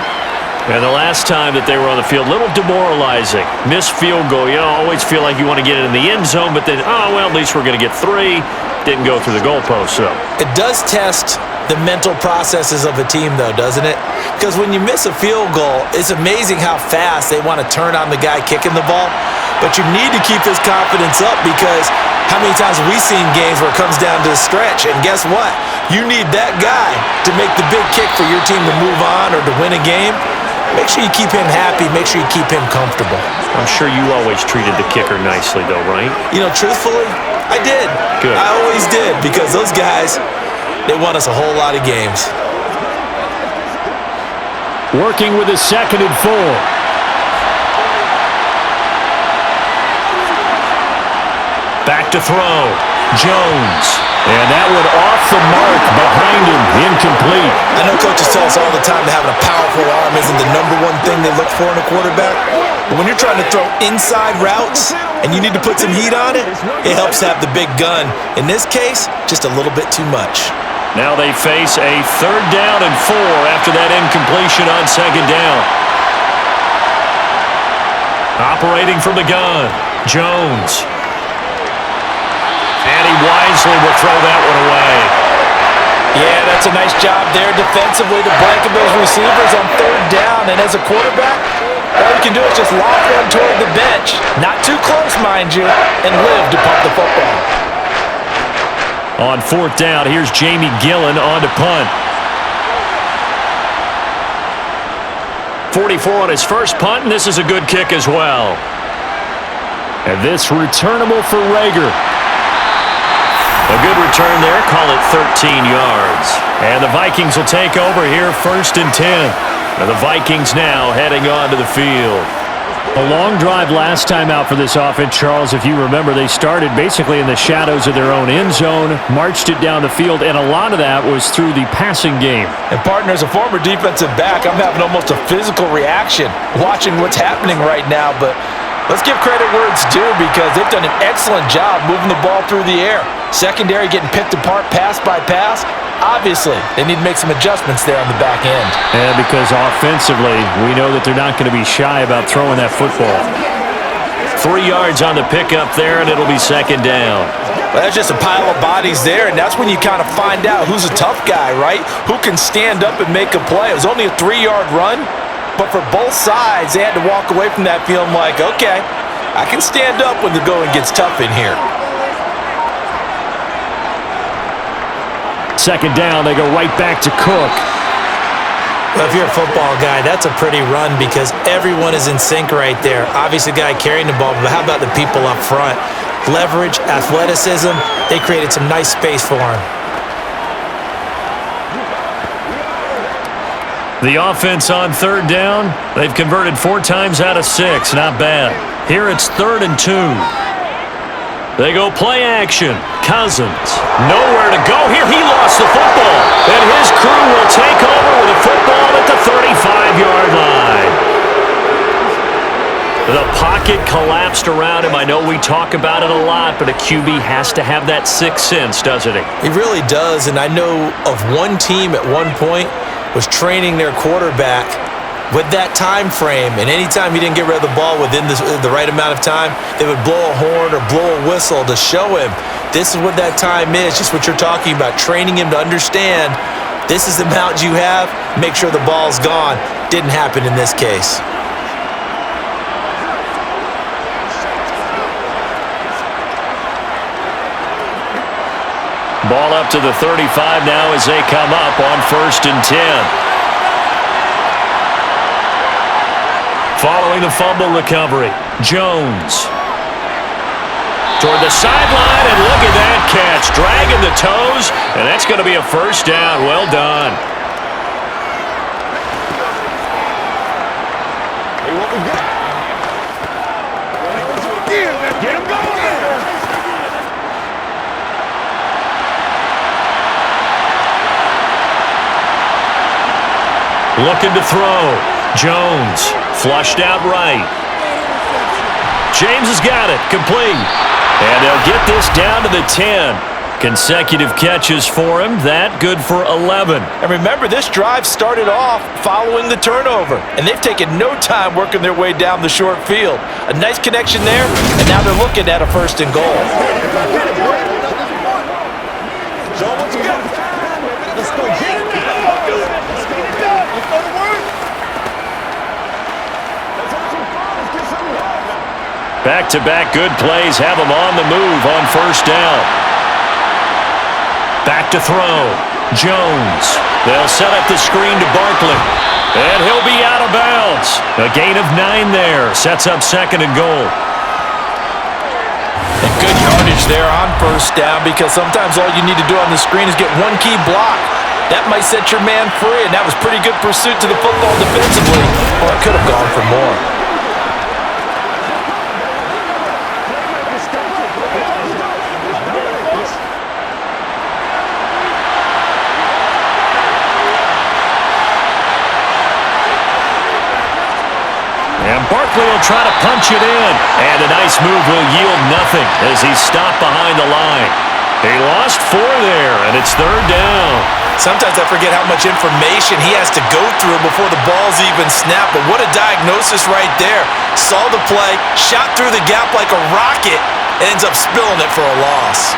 And the last time that they were on the field, a little demoralizing. Missed field goal. You always feel like you want to get it in the end zone, but then, oh, well, at least we're going to get 3. Didn't go through the goalpost, so. It does test the mental processes of a team, though, doesn't it? Because when you miss a field goal, it's amazing how fast they want to turn on the guy kicking the ball. But you need to keep his confidence up because how many times have we seen games where it comes down to the stretch? And guess what? You need that guy to make the big kick for your team to move on or to win a game. Make sure you keep him happy. Make sure you keep him comfortable. I'm sure you always treated the kicker nicely, though, right? You know, truthfully, I did. Good. I always did because those guys, they won us a whole lot of games. Working with a 2nd and 4. Back to throw. Jones. And that one off the mark behind him. Incomplete. I know coaches tell us all the time that having a powerful arm isn't the #1 thing they look for in a quarterback. But when you're trying to throw inside routes and you need to put some heat on it, it helps to have the big gun. In this case, just a little bit too much. Now they face a 3rd down and 4 after that incompletion on 2nd down. Operating from the gun, Jones. And he wisely will throw that one away. Yeah, that's a nice job there defensively to blanket those receivers on 3rd down. And as a quarterback, all you can do is just lob one toward the bench. Not too close, mind you, and live to pump the football. On 4th down, here's Jamie Gillen on to punt. 44 on his first punt, and this is a good kick as well. And this returnable for Rager. A good return there. Call it 13 yards. And the Vikings will take over here, 1st and 10. And the Vikings now heading onto the field. A long drive last time out for this offense, Charles. If you remember, they started basically in the shadows of their own end zone, marched it down the field, and a lot of that was through the passing game. And partner, as a former defensive back, I'm having almost a physical reaction watching what's happening right now. But let's give credit where it's due, because they've done an excellent job moving the ball through the air. Secondary getting picked apart pass by pass. Obviously, they need to make some adjustments there on the back end. Yeah, because offensively, we know that they're not going to be shy about throwing that football. 3 yards on the pickup there, and it'll be 2nd down. Well, that's just a pile of bodies there, and that's when you kind of find out who's a tough guy, right? Who can stand up and make a play. It was only a 3-yard run, but for both sides, they had to walk away from that feeling like, okay, I can stand up when the going gets tough in here. 2nd down, they go right back to Cook. Well, if you're a football guy, that's a pretty run because everyone is in sync right there. Obviously, the guy carrying the ball, but how about the people up front? Leverage, athleticism, they created some nice space for him. The offense on 3rd down, they've converted 4 times out of 6. Not bad. Here it's 3rd and 2. They go play action. Cousins, nowhere to go here. He lost the football. And his crew will take over with a football at the 35-yard line. The pocket collapsed around him. I know we talk about it a lot, but a QB has to have that sixth sense, doesn't he? He really does, and I know of one team at one point was training their quarterback with that time frame, and anytime he didn't get rid of the ball within the right amount of time, they would blow a horn or blow a whistle to show him this is what that time is, just what you're talking about, training him to understand this is the amount you have, make sure the ball's gone. Didn't happen in this case. Ball up to the 35 now as they come up on 1st and 10. Following the fumble recovery, Jones. Toward the sideline, and look at that catch. Dragging the toes, and that's going to be a 1st down. Well done. Hey, what we got? Get him going there. Looking to throw. Jones. Flushed out right. James has got it. Complete. And they'll get this down to the 10. Consecutive catches for him. That good for 11. And remember, this drive started off following the turnover, and they've taken no time working their way down the short field. A nice connection there, and now they're looking at a 1st and goal. So what you got? Let's go get it. Let's get it done. Let's go to work. Back-to-back good plays have them on the move on 1st down. Back to throw. Jones. They'll set up the screen to Barkley. And he'll be out of bounds. A gain of 9 there. Sets up 2nd and goal. And good yardage there on 1st down, because sometimes all you need to do on the screen is get one key block. That might set your man free, and that was pretty good pursuit to the football defensively. Or it could have gone for more. And Barkley will try to punch it in. And a nice move will yield nothing as he's stopped behind the line. He lost 4 there, and it's 3rd down. Sometimes I forget how much information he has to go through before the ball's even snapped. But what a diagnosis right there. Saw the play, shot through the gap like a rocket, and ends up spilling it for a loss.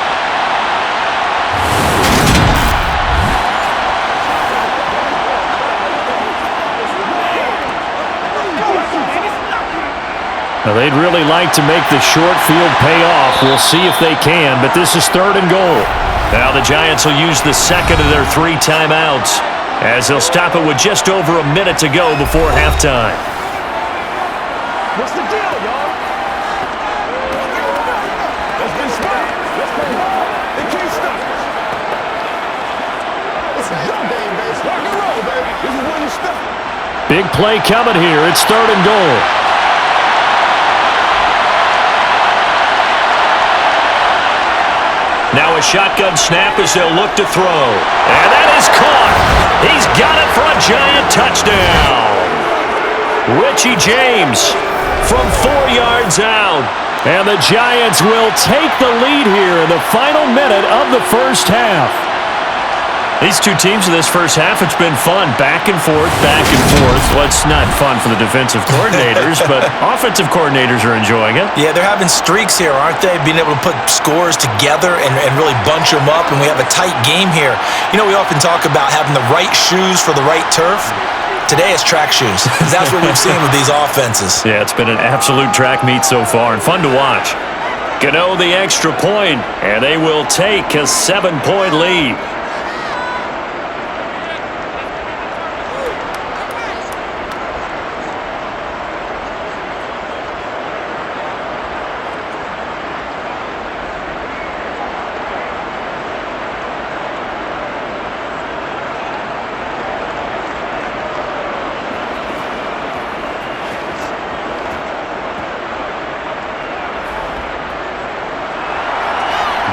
Now, they'd really like to make the short field pay off. We'll see if they can, but this is 3rd and goal. Now the Giants will use the 2nd of their 3 timeouts. as they'll stop it with just over a minute to go before halftime. What's the deal, y'all? Let's be smart. Let's play hard. They can't stop us. It's a jump game, baby. Rock and roll, baby. This is where you stop. Big play coming here. It's 3rd and goal. Now a shotgun snap as they'll look to throw. And that is caught. He's got it for a Giant touchdown. Richie James from 4 yards out. And the Giants will take the lead here in the final minute of the first half. These two teams in this first half, it's been fun. Back and forth, back and forth. Well, it's not fun for the defensive coordinators, but offensive coordinators are enjoying it. Yeah, they're having streaks here, aren't they? Being able to put scores together and really bunch them up, and we have a tight game here. You know, we often talk about having the right shoes for the right turf. Today it's track shoes. That's what we've seen with these offenses. Yeah, it's been an absolute track meet so far and fun to watch. Gano the extra point, and they will take a 7-point lead.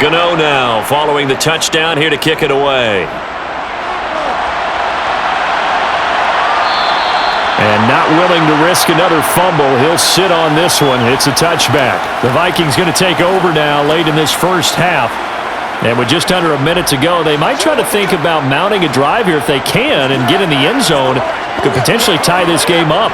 Gano now following the touchdown here to kick it away. And not willing to risk another fumble. He'll sit on this one. It's a touchback. The Vikings going to take over now late in this first half. And with just under a minute to go, they might try to think about mounting a drive here if they can and get in the end zone. Could potentially tie this game up.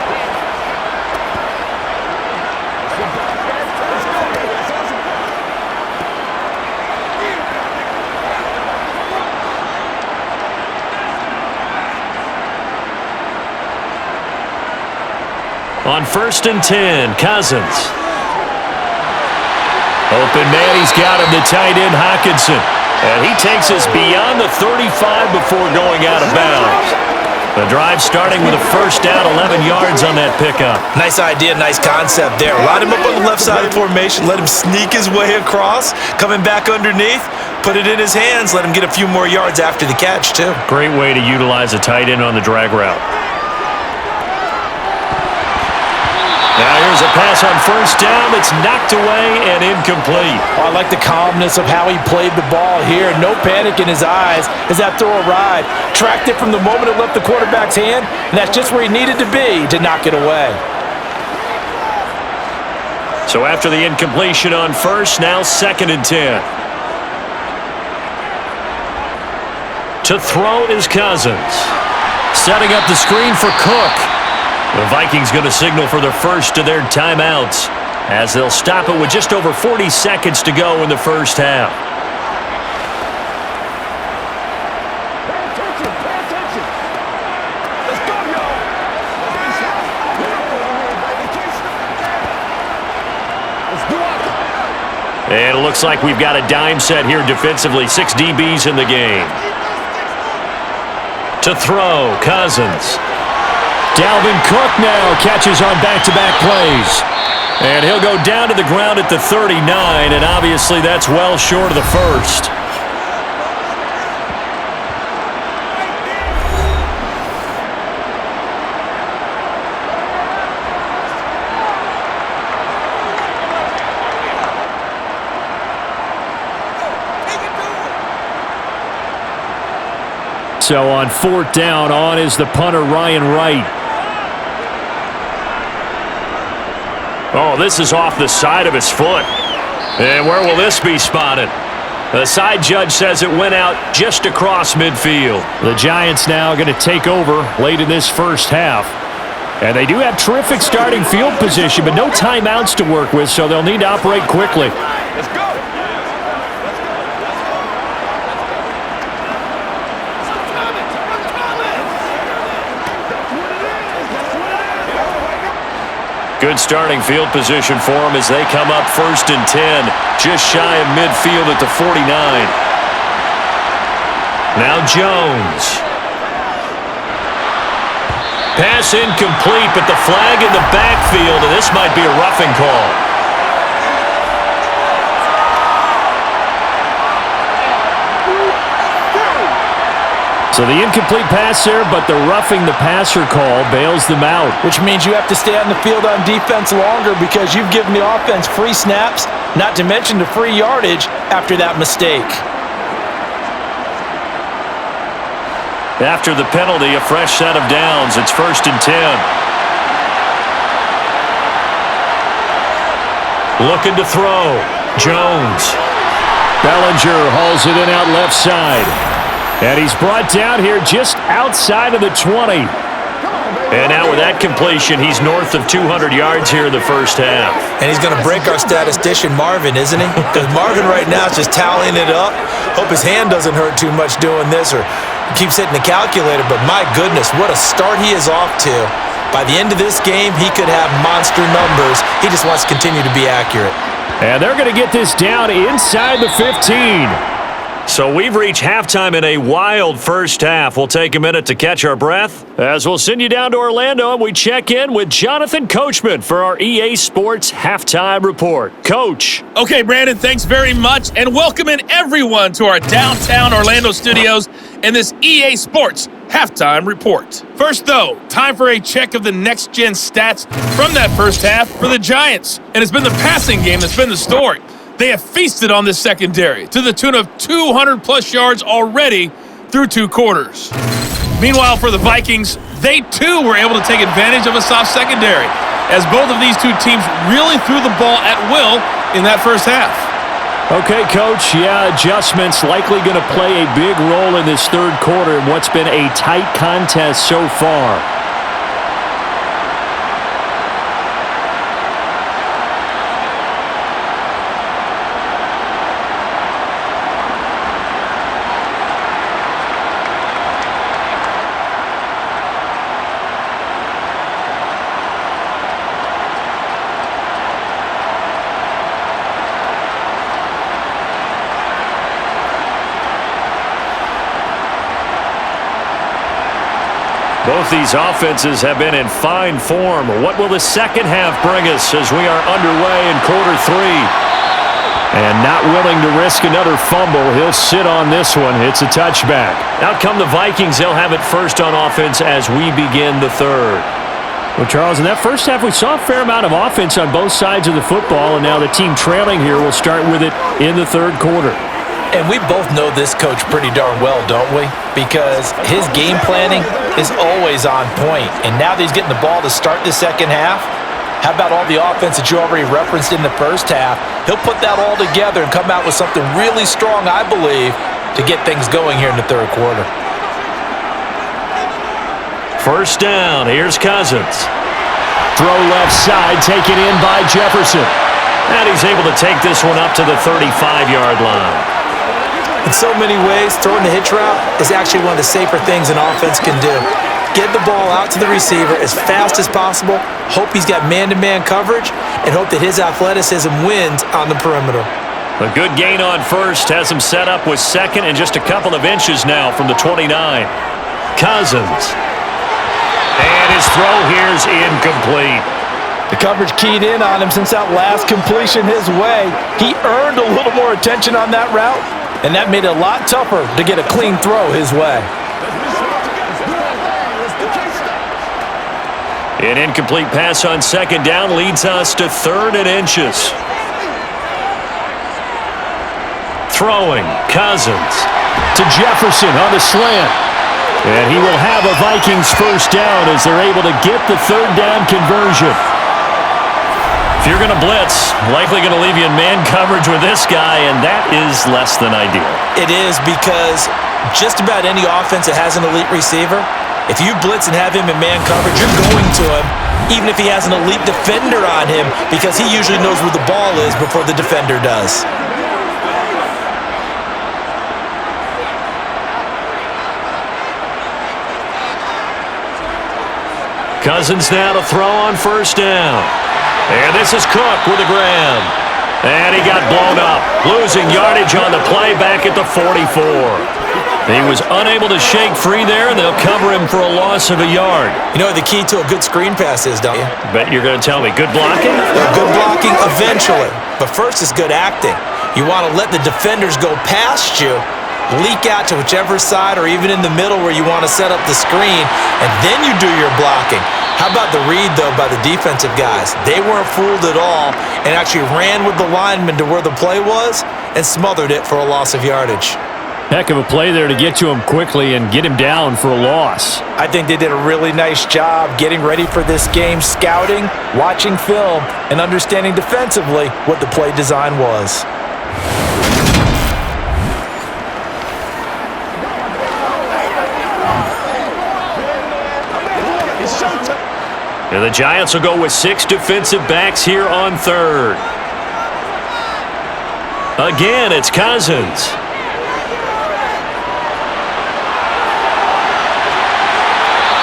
On 1st and 10, Cousins. Open man, he's got him, the tight end, Hockenson. And he takes us beyond the 35 before going out of bounds. The drive starting with a first down, 11 yards on that pickup. Nice idea, nice concept there. Line him up on the left side of the formation, let him sneak his way across, coming back underneath, put it in his hands, let him get a few more yards after the catch, too. Great way to utilize a tight end on the drag route. Now here's a pass on first down that's knocked away and incomplete. Oh, I like the calmness of how he played the ball here. No panic in his eyes as that throw arrived. Tracked it from the moment it left the quarterback's hand, and that's just where he needed to be to knock it away. So after the incompletion on first, now 2nd and 10. To throw is Cousins. Setting up the screen for Cook. The Vikings going to signal for the first of their timeouts as they'll stop it with just over 40 seconds to go in the first half. Pay attention. Pay attention. Let's go, y'all. Let's do it. And it looks like we've got a dime set here defensively. 6 DBs in the game. To throw, Cousins. Dalvin Cook now catches on back-to-back plays. And he'll go down to the ground at the 39, and obviously that's well short of the first. So on 4th down, on is the punter, Ryan Wright. Oh, this is off the side of his foot. And where will this be spotted? The side judge says it went out just across midfield. The Giants now going to take over late in this first half. And they do have terrific starting field position, but no timeouts to work with, so they'll need to operate quickly. Let's go. Good starting field position for them as they come up 1st and 10, just shy of midfield at the 49. Now Jones. Pass incomplete, but the flag in the backfield, and this might be a roughing call. So the incomplete pass there, but the roughing the passer call bails them out. Which means you have to stay on the field on defense longer because you've given the offense free snaps, not to mention the free yardage after that mistake. After the penalty, a fresh set of downs. It's 1st and 10. Looking to throw. Jones. Bellinger hauls it in out left side. And he's brought down here just outside of the 20. And now with that completion, he's north of 200 yards here in the first half. And he's going to break our statistician, Marvin, isn't he? Because Marvin right now is just tallying it up. Hope his hand doesn't hurt too much doing this or keeps hitting the calculator. But my goodness, what a start he is off to. By the end of this game, he could have monster numbers. He just wants to continue to be accurate. And they're going to get this down inside the 15. So we've reached halftime in a wild first half. We'll take a minute to catch our breath as we'll send you down to Orlando and we check in with Jonathan Coachman for our EA Sports Halftime Report. Coach. Okay, Brandon, thanks very much, and welcoming everyone to our downtown Orlando studios in this EA Sports Halftime Report. First, though, time for a check of the next-gen stats from that first half for the Giants. And it's been the passing game that's been the story. They have feasted on this secondary to the tune of 200-plus yards already through 2 quarters. Meanwhile, for the Vikings, they too were able to take advantage of a soft secondary, as both of these two teams really threw the ball at will in that first half. Okay, Coach, adjustments likely going to play a big role in this third quarter in what's been a tight contest so far. Both these offenses have been in fine form. What will the second half bring us as we are underway in quarter 3? And not willing to risk another fumble, he'll sit on this one. It's a touchback. Out come the Vikings. They'll have it first on offense as we begin the third. Well, Charles, in that first half, we saw a fair amount of offense on both sides of the football, and now the team trailing here will start with it in the third quarter. And we both know this coach pretty darn well, don't we? Because his game planning is always on point. And now that he's getting the ball to start the second half, how about all the offense that you already referenced in the first half? He'll put that all together and come out with something really strong, I believe, to get things going here in the third quarter. First down. Here's Cousins. Throw left side, taken in by Jefferson. And he's able to take this one up to the 35-yard line. In so many ways, throwing the hitch route is actually one of the safer things an offense can do. Get the ball out to the receiver as fast as possible, hope he's got man-to-man coverage, and hope that his athleticism wins on the perimeter. A good gain on first has him set up with second and just a couple of inches now from the 29. Cousins. And his throw here's incomplete. The coverage keyed in on him since that last completion his way. He earned a little more attention on that route, and that made it a lot tougher to get a clean throw his way. An incomplete pass on second down leads us to 3rd and inches. Throwing, Cousins. To Jefferson on the slant. And he will have a Vikings first down as they're able to get the 3rd down conversion. If you're going to blitz, likely going to leave you in man coverage with this guy, and that is less than ideal. It is because just about any offense that has an elite receiver, if you blitz and have him in man coverage, you're going to him, even if he has an elite defender on him, because he usually knows where the ball is before the defender does. Cousins now to throw on first down. And this is Cook with a grab. And he got blown up, losing yardage on the play back at the 44. He was unable to shake free there, and they'll cover him for a loss of a yard. You know what the key to a good screen pass is, don't you? Bet you're going to tell me. Good blocking? Good blocking eventually, but first is good acting. You want to let the defenders go past you, leak out to whichever side or even in the middle where you want to set up the screen, and then you do your blocking. How about the read, though, by the defensive guys? They weren't fooled at all and actually ran with the lineman to where the play was and smothered it for a loss of yardage. Heck of a play there to get to him quickly and get him down for a loss. I think they did a really nice job getting ready for this game, scouting, watching film, and understanding defensively what the play design was. And the Giants will go with 6 defensive backs here on third. Again, it's Cousins.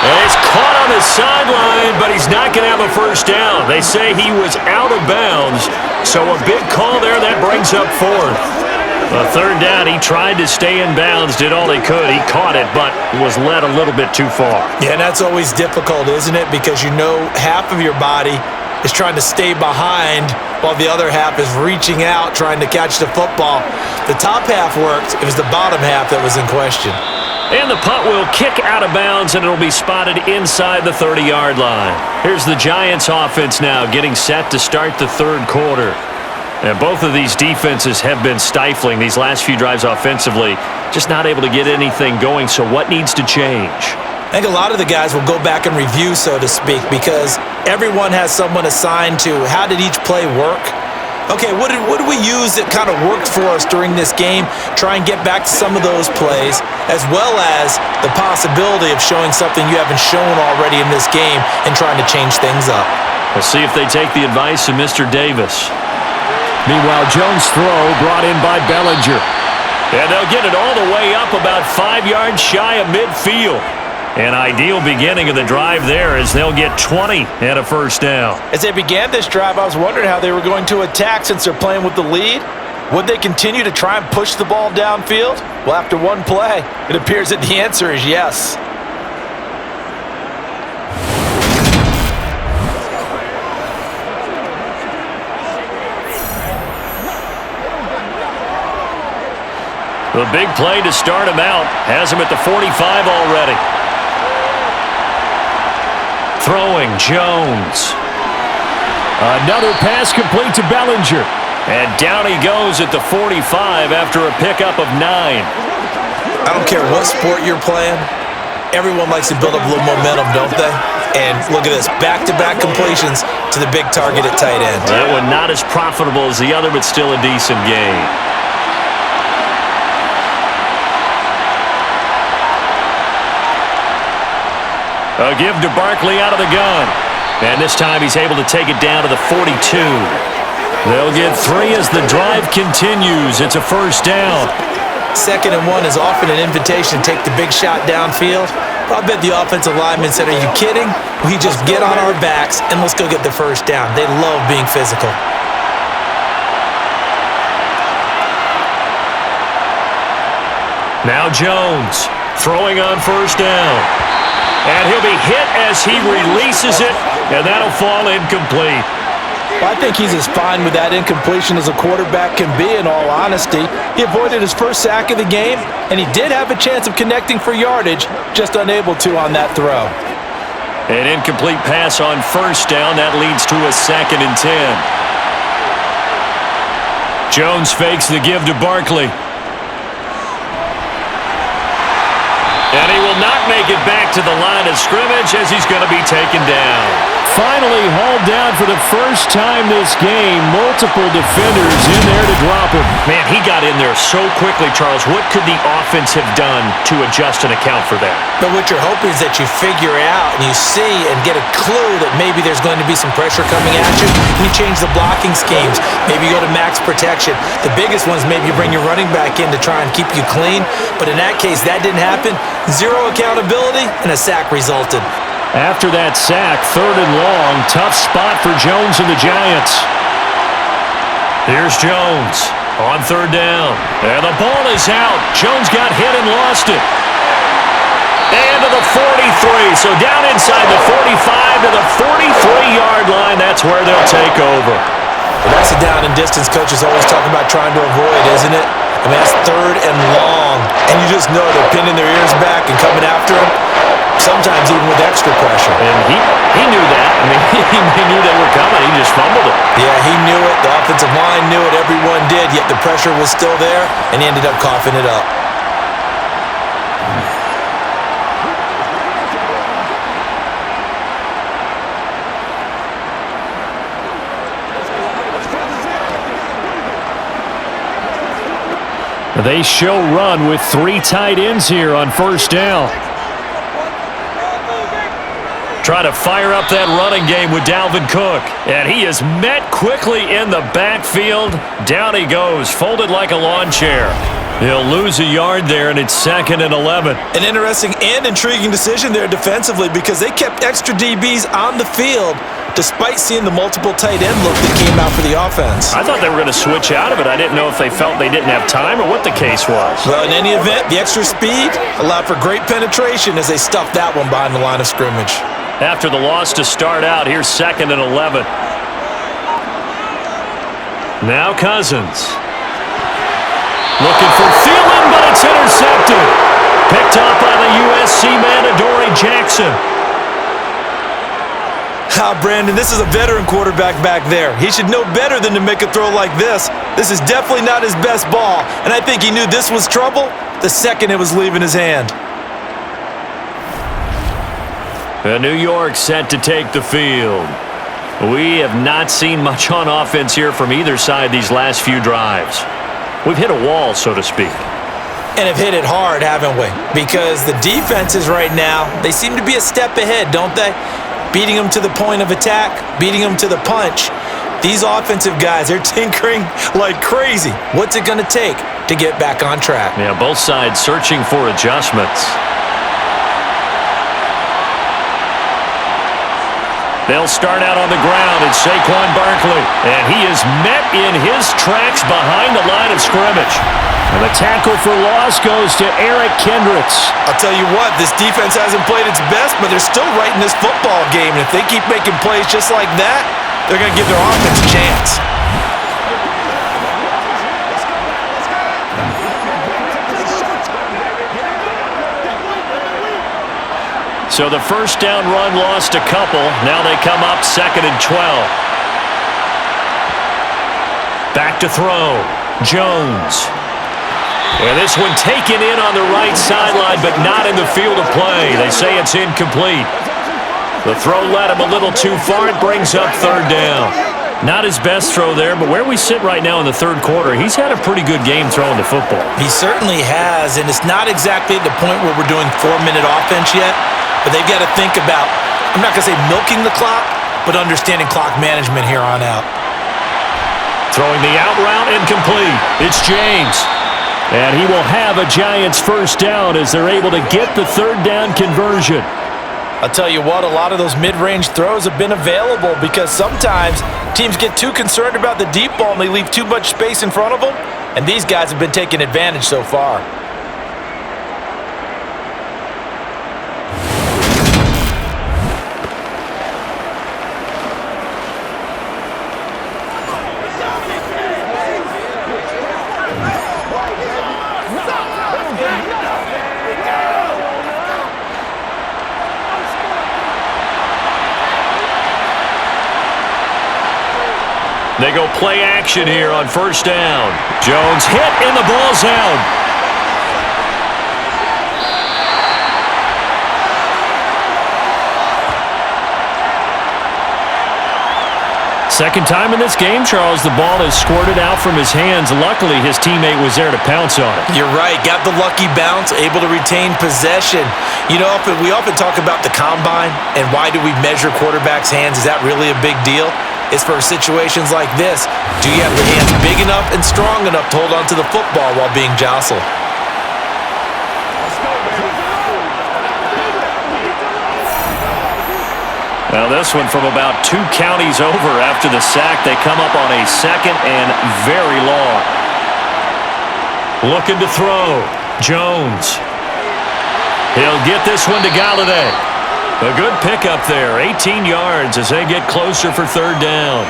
And he's caught on the sideline, but he's not going to have a first down. They say he was out of bounds, so a big call there that brings up fourth. A third down, he tried to stay in bounds, did all he could. He caught it, but was led a little bit too far. Yeah, and that's always difficult, isn't it? Because you know half of your body is trying to stay behind while the other half is reaching out, trying to catch the football. The top half worked. It was the bottom half that was in question. And the punt will kick out of bounds, and it'll be spotted inside the 30-yard line. Here's the Giants offense now getting set to start the third quarter. And both of these defenses have been stifling these last few drives offensively, just not able to get anything going. So what needs to change? I think a lot of the guys will go back and review, so to speak, because everyone has someone assigned to how did each play work. Okay, what did we use that kind of worked for us during this game? Try and get back to some of those plays, as well as the possibility of showing something you haven't shown already in this game and trying to change things up. We'll see if they take the advice of Mr. Davis. Meanwhile, Jones' throw brought in by Bellinger. And they'll get it all the way up about 5 yards shy of midfield. An ideal beginning of the drive there as they'll get 20 and a first down. As they began this drive, I was wondering how they were going to attack since they're playing with the lead. Would they continue to try and push the ball downfield? Well, after one play, it appears that the answer is yes. The big play to start him out has him at the 45 already. Throwing Jones. Another pass complete to Bellinger. And down he goes at the 45 after a pickup of 9. I don't care what sport you're playing. Everyone likes to build up a little momentum, don't they? And look at this, back-to-back completions to the big target at tight end. That one not as profitable as the other, but still a decent game. A give to Barkley out of the gun. And this time he's able to take it down to the 42. They'll get 3 as the drive continues. It's a first down. 2nd and 1 is often an invitation to take the big shot downfield. But I bet the offensive lineman said, are you kidding? We just get on our backs and let's go get the first down. They love being physical. Now Jones throwing on first down. And he'll be hit as he releases it, and that'll fall incomplete. I think he's as fine with that incompletion as a quarterback can be, in all honesty. He avoided his first sack of the game, and he did have a chance of connecting for yardage, just unable to on that throw. An incomplete pass on first down. That leads to a 2nd and 10. Jones fakes the give to Barkley. And he will not make it back to the line of scrimmage as he's going to be taken down. Finally hauled down for the first time this game. Multiple defenders in there to drop him. Man, he got in there so quickly, Charles. What could the offense have done to adjust and account for that? But what you're hoping is that you figure out and you see and get a clue that maybe there's going to be some pressure coming at you, and you change the blocking schemes. Maybe you go to max protection. The biggest ones, maybe you bring your running back in to try and keep you clean. But in that case, that didn't happen. 0 accountability, and a sack resulted. After that sack, 3rd and long, tough spot for Jones and the Giants. Here's Jones. On third down. And the ball is out. Jones got hit and lost it. And to the 43. So down inside the 45 to the 43-yard line. That's where they'll take over. Well, that's a down and distance coaches always talk about trying to avoid, isn't it? I mean, that's third and long. And you just know they're pinning their ears back and coming after him, sometimes even with extra pressure. And he knew that. I mean, he knew they were coming. He just fumbled it. Yeah, he knew it. The offensive line knew it. Everyone did, yet the pressure was still there, and he ended up coughing it up. They show run with 3 tight ends here on first down. Try to fire up that running game with Dalvin Cook. And he is met quickly in the backfield. Down he goes, folded like a lawn chair. He'll lose a yard there, and it's 2nd and 11. An interesting and intriguing decision there defensively because they kept extra DBs on the field despite seeing the multiple tight end look that came out for the offense. I thought they were going to switch out of it. I didn't know if they felt they didn't have time or what the case was. Well, in any event, the extra speed allowed for great penetration as they stuffed that one behind the line of scrimmage. After the loss to start out, here's 2nd and 11. Now Cousins. Looking for Thielen, but it's intercepted. Picked up by the USC man, Adoree Jackson. Brandon, this is a veteran quarterback back there. He should know better than to make a throw like this. This is definitely not his best ball, and I think he knew this was trouble the second it was leaving his hand. New York set to take the field. We have not seen much on offense here from either side these last few drives. We've hit a wall, so to speak. And have hit it hard, haven't we? Because the defenses right now, they seem to be a step ahead, don't they? Beating them to the point of attack, beating them to the punch. These offensive guys, they're tinkering like crazy. What's it going to take to get back on track? Yeah, both sides searching for adjustments. They'll start out on the ground, and Saquon Barkley. And he is met in his tracks behind the line of scrimmage. And the tackle for loss goes to Eric Kendricks. I'll tell you what, this defense hasn't played its best, but they're still right in this football game. And if they keep making plays just like that, they're going to give their offense a chance. So the first down run lost a couple. Now they come up 2nd and 12. Back to throw. Jones. And this one taken in on the right sideline, but not in the field of play. They say it's incomplete. The throw led him a little too far. It brings up 3rd down. Not his best throw there, but where we sit right now in the 3rd quarter, he's had a pretty good game throwing the football. He certainly has, and it's not exactly at the point where we're doing 4-minute offense yet. But they've got to think about, I'm not going to say milking the clock, but understanding clock management here on out. Throwing the out route incomplete. It's James. And he will have a Giants first down as they're able to get the 3rd down conversion. I'll tell you what, a lot of those mid-range throws have been available because sometimes teams get too concerned about the deep ball and they leave too much space in front of them. And these guys have been taking advantage so far. They go play action here on first down. Jones hit and the ball's out. Second time in this game, Charles, the ball is squirted out from his hands. Luckily, his teammate was there to pounce on it. You're right. Got the lucky bounce, able to retain possession. You know, we often talk about the combine and why do we measure quarterbacks' hands? Is that really a big deal? It's for situations like this. Do you have the hands big enough and strong enough to hold on to the football while being jostled? Now this one from about 2 counties over after the sack. They come up on a 2nd and very long. Looking to throw. Jones. He'll get this one to Galladay. A good pickup there. 18 yards as they get closer for third down.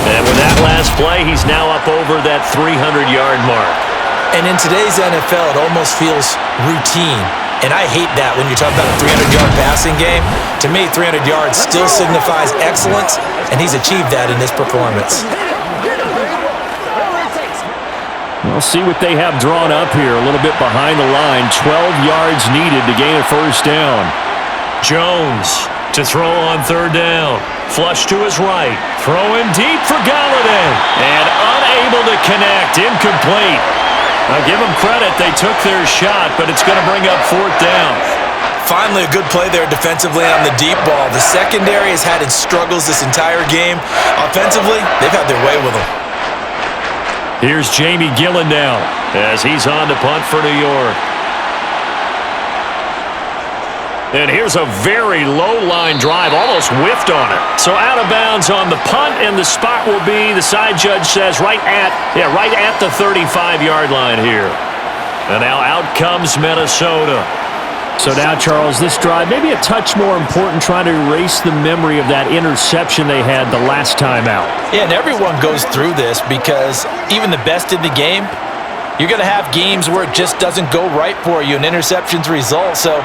And with that last play, he's now up over that 300-yard mark. And in today's NFL, it almost feels routine. And I hate that when you're talking about a 300-yard passing game. To me, 300 yards still signifies excellence, and he's achieved that in this performance. We'll see what they have drawn up here. A little bit behind the line. 12 yards needed to gain a first down. Jones to throw on third down. Flush to his right. Throwing deep for Galladay. And unable to connect. Incomplete. I'll give them credit. They took their shot, but it's going to bring up fourth down. Finally, a good play there defensively on the deep ball. The secondary has had its struggles this entire game. Offensively, they've had their way with them. Here's Jamie Gillen now as he's on to punt for New York. And here's a very low-line drive, almost whiffed on it. So out of bounds on the punt, and the spot will be, the side judge says, right at the 35-yard line here. And now out comes Minnesota. So now, Charles, this drive maybe a touch more important, trying to erase the memory of that interception they had the last time out. Yeah, and everyone goes through this because even the best in the game, you're going to have games where it just doesn't go right for you and interceptions result. So,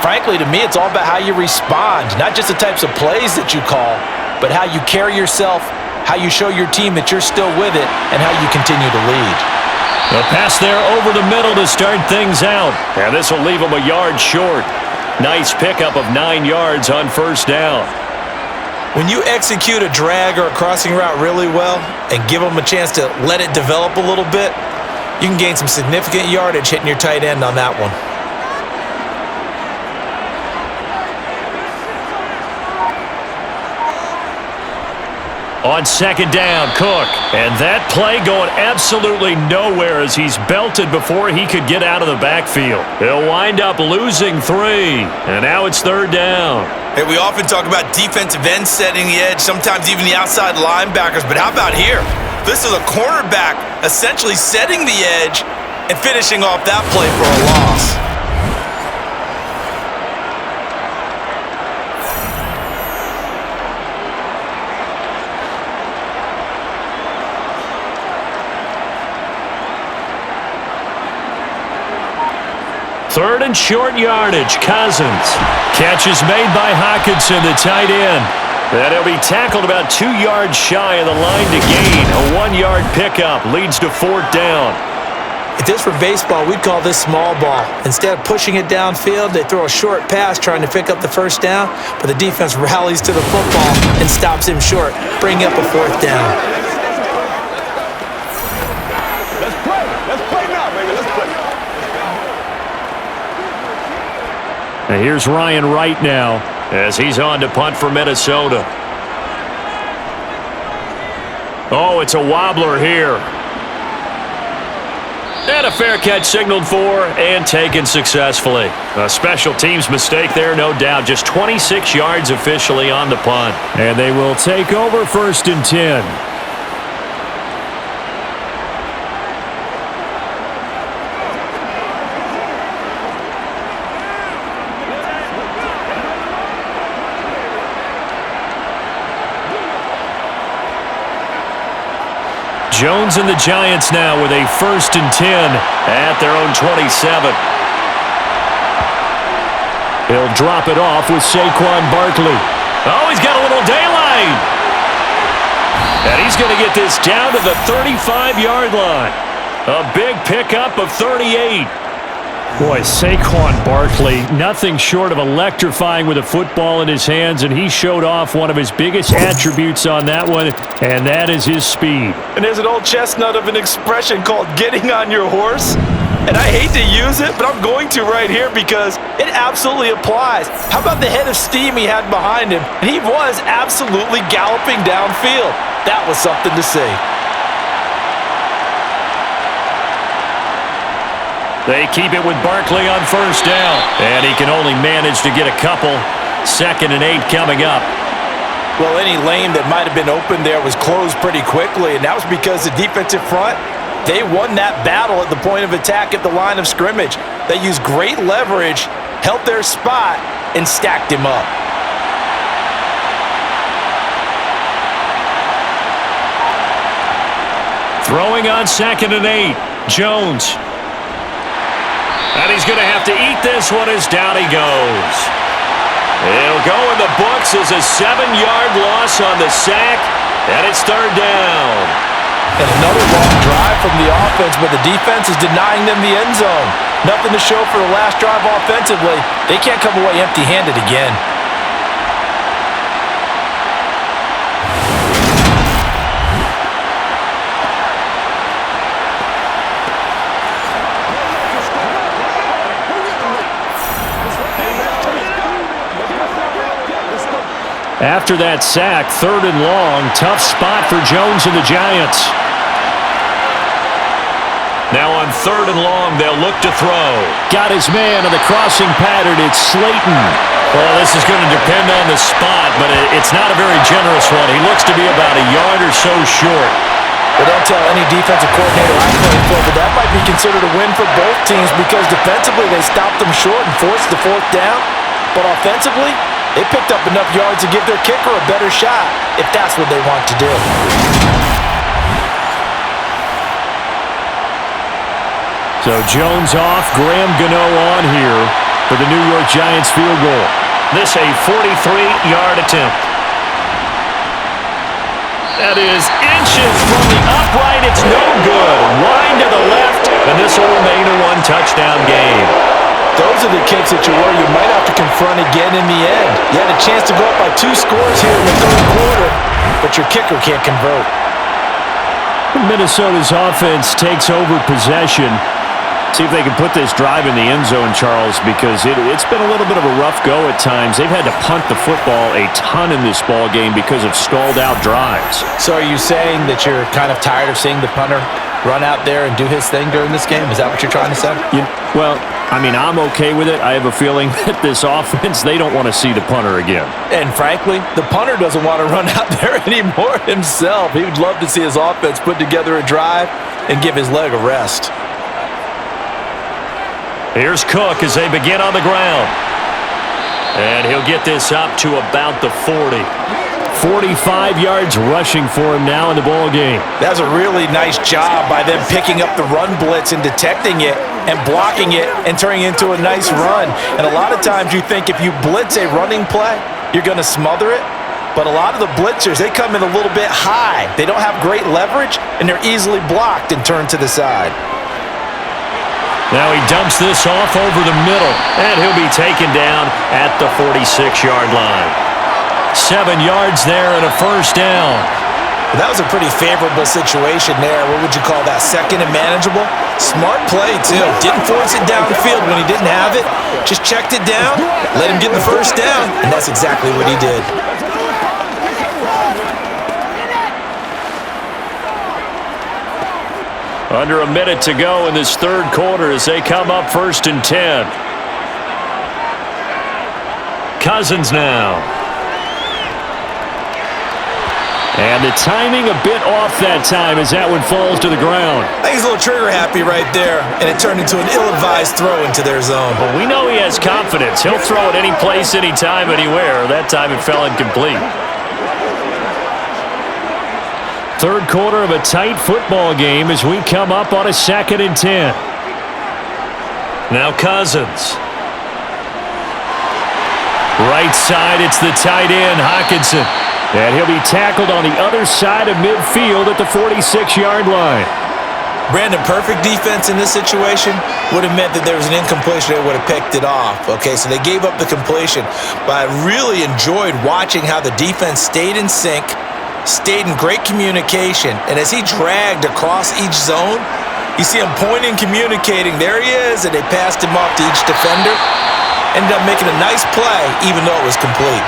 frankly, to me, it's all about how you respond, not just the types of plays that you call, but how you carry yourself, how you show your team that you're still with it, and how you continue to lead. A pass there over the middle to start things out. And this will leave them a yard short. Nice pickup of 9 yards on first down. When you execute a drag or a crossing route really well and give them a chance to let it develop a little bit, you can gain some significant yardage hitting your tight end on that one. On second down, Cook. And that play going absolutely nowhere as he's belted before he could get out of the backfield. He'll wind up losing 3. And now it's third down. Hey, we often talk about defensive ends setting the edge, sometimes even the outside linebackers. But how about here? This is a cornerback essentially setting the edge and finishing off that play for a loss. Third and short yardage, Cousins. Catch is made by Hockenson, the tight end. And he'll be tackled about 2 yards shy of the line to gain. A 1-yard pickup leads to fourth down. If this were baseball, we'd call this small ball. Instead of pushing it downfield, they throw a short pass trying to pick up the first down, but the defense rallies to the football and stops him short, bringing up a fourth down. Let's play. Let's play now, baby. Let's play. Now here's Ryan Wright now as he's on to punt for Minnesota. Oh, it's a wobbler here. And a fair catch signaled for and taken successfully. A special teams mistake there, no doubt. Just 26 yards officially on the punt. And they will take over first and 10. Jones and the Giants now with a first and 10 at their own 27. He'll drop it off with Saquon Barkley. Oh, he's got a little daylight. And he's going to get this down to the 35-yard line. A big pickup of 38. Boy, Saquon Barkley, nothing short of electrifying with a football in his hands, and he showed off one of his biggest attributes on that one, and that is his speed. And there's an old chestnut of an expression called getting on your horse. And I hate to use it, but I'm going to right here because it absolutely applies. How about the head of steam he had behind him? And he was absolutely galloping downfield. That was something to see. They keep it with Barkley on first down. And he can only manage to get a couple. 2nd and 8 coming up. Well, any lane that might have been open there was closed pretty quickly, and that was because the defensive front They won that battle at the point of attack at the line of scrimmage. They used great leverage, held their spot, and stacked him up. Throwing on 2nd and 8. Jones. And he's going to have to eat this one as down he goes. It'll go in the books as a 7-yard loss on the sack, and it's 3rd down. And another long drive from the offense, but the defense is denying them the end zone. Nothing to show for the last drive offensively. They can't come away empty-handed again. After that sack, 3rd and long, tough spot for Jones and the Giants. Now on 3rd and long, they'll look to throw. Got his man on the crossing pattern. It's Slayton. Well, this is going to depend on the spot, but it's not a very generous one. He looks to be about a yard or so short. But don't tell any defensive coordinator I play for, but that might be considered a win for both teams because defensively they stopped them short and forced the 4th down. But offensively, they picked up enough yards to give their kicker a better shot if that's what they want to do. So Jones off, Graham Gano on here for the New York Giants field goal. This a 43-yard attempt. That is inches from the upright. It's no good. Wide to the left, and this will remain a 1-touchdown game. Those are the kicks that you worry you might have to confront again in the end. You had a chance to go up by 2 scores here in the 3rd quarter, but your kicker can't convert. Minnesota's offense takes over possession. See if they can put this drive in the end zone, Charles, because it's been a little bit of a rough go at times. They've had to punt the football a ton in this ball game because of stalled-out drives. So are you saying that you're kind of tired of seeing the punter run out there and do his thing during this game? Is that what you're trying to say? Well, I mean, I'm okay with it. I have a feeling that this offense, they don't want to see the punter again. And frankly, the punter doesn't want to run out there anymore himself. He would love to see his offense put together a drive and give his leg a rest. Here's Cook as they begin on the ground. And he'll get this up to about the 40. 45 yards rushing for him now in the ball game. That's a really nice job by them picking up the run blitz and detecting it and blocking it and turning it into a nice run. And a lot of times you think if you blitz a running play, you're going to smother it. But a lot of the blitzers, they come in a little bit high. They don't have great leverage, and they're easily blocked and turned to the side. Now he dumps this off over the middle, and he'll be taken down at the 46-yard line. 7 yards there and a 1st down. That was a pretty favorable situation there. What would you call that? 2nd and manageable? Smart play, too. Didn't force it downfield when he didn't have it. Just checked it down, let him get the 1st down, and that's exactly what he did. Under a minute to go in this 3rd quarter as they come up 1st and 10. Cousins now. And the timing a bit off that time as that one falls to the ground. I think he's a little trigger happy right there, and it turned into an ill-advised throw into their zone. But we know he has confidence. He'll throw it any place, anytime, anywhere. That time it fell incomplete. 3rd quarter of a tight football game as we come up on a 2nd and 10. Now Cousins. Right side, it's the tight end, Hockenson. And he'll be tackled on the other side of midfield at the 46-yard line. Brandon, perfect defense in this situation would have meant that there was an incompletion. They would have picked it off. Okay, so they gave up the completion. But I really enjoyed watching how the defense stayed in sync, stayed in great communication, and as he dragged across each zone, you see him pointing, communicating. There he is, and they passed him off to each defender. Ended up making a nice play, even though it was complete.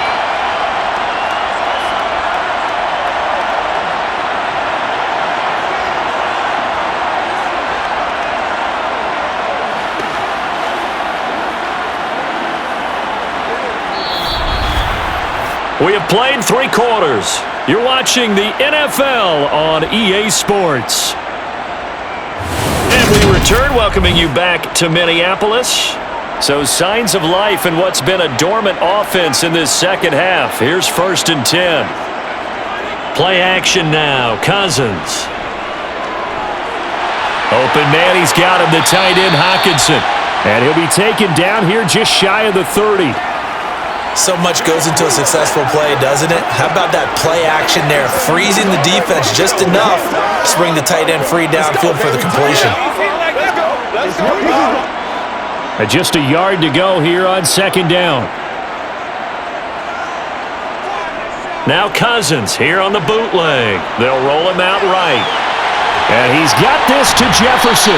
We have played 3 quarters. You're watching the NFL on EA Sports. And we return, welcoming you back to Minneapolis. So signs of life in what's been a dormant offense in this second half. Here's 1st and 10. Play action now. Cousins. Open man, he's got him, the tight end, Hockenson. And he'll be taken down here just shy of the 30. So much goes into a successful play, doesn't it? How about that play action there, freezing the defense just enough to bring the tight end free downfield for the completion. Let's go. Just a yard to go here on 2nd down. Now Cousins here on the bootleg. They'll roll him out right. And he's got this to Jefferson.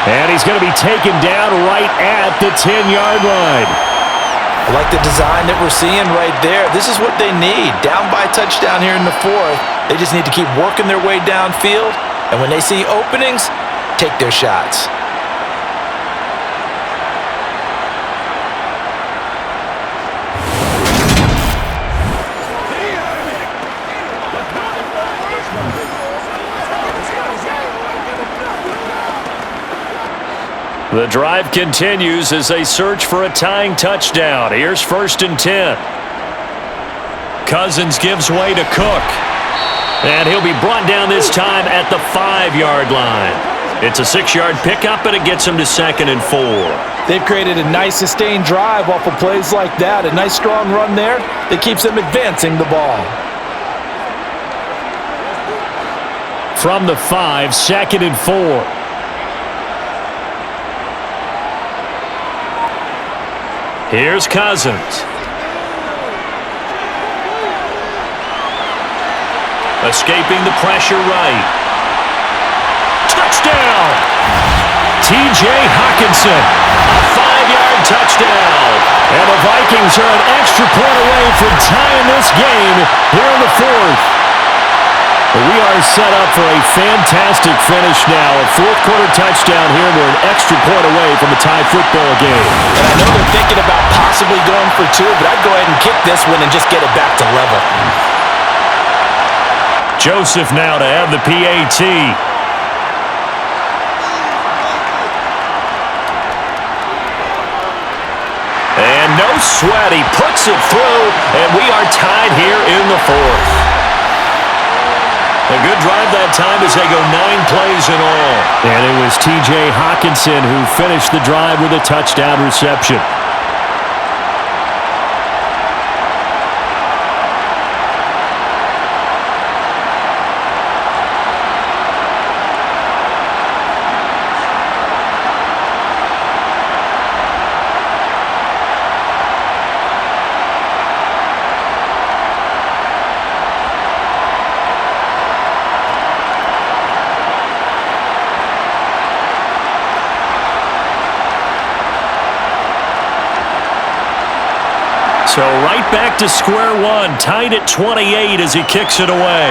And he's going to be taken down right at the 10-yard line. I like the design that we're seeing right there. This is what they need. Down by a touchdown here in the 4th. They just need to keep working their way downfield. And when they see openings, take their shots. The drive continues as they search for a tying touchdown. Here's 1st and 10. Cousins gives way to Cook. And he'll be brought down this time at the 5-yard line. It's a 6-yard pickup, and it gets him to 2nd and 4. They've created a nice sustained drive off of plays like that. A nice strong run there that keeps them advancing the ball. From the 5, 2nd and 4. Here's Cousins. Escaping the pressure right. Touchdown! T.J. Hockenson. A 5-yard touchdown. And the Vikings are an extra point away from tying this game here in the 4th. We are set up for a fantastic finish now. A 4th-quarter touchdown here. We're an extra point away from a tie football game. And I know they're thinking about possibly going for 2, but I'd go ahead and kick this one and just get it back to level. Joseph now to have the PAT. And no sweat. He puts it through, and we are tied here in the 4th. A good drive that time as they go 9 plays in all. And it was T.J. Hockenson who finished the drive with a touchdown reception. So right back to square one, tied at 28 as he kicks it away.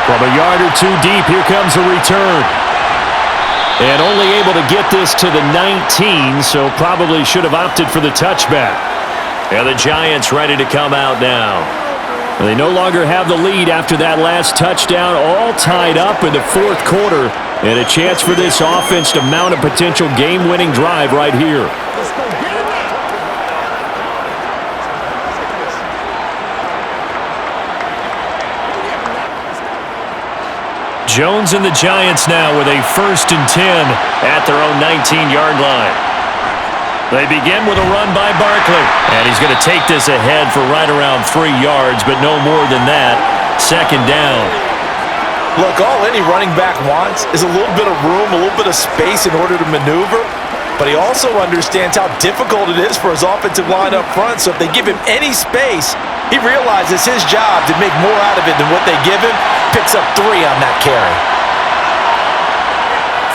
From a yard or 2 deep, here comes a return. And only able to get this to the 19, so probably should have opted for the touchback. And the Giants ready to come out now. They no longer have the lead after that last touchdown, all tied up in the 4th quarter. And a chance for this offense to mount a potential game-winning drive right here. Jones and the Giants now with a 1st and 10 at their own 19-yard line. They begin with a run by Barkley. And he's going to take this ahead for right around 3 yards, but no more than that. 2nd down. Look, all any running back wants is a little bit of room, a little bit of space in order to maneuver. But he also understands how difficult it is for his offensive line up front. So if they give him any space, he realizes his job to make more out of it than what they give him. Picks up 3 on that carry.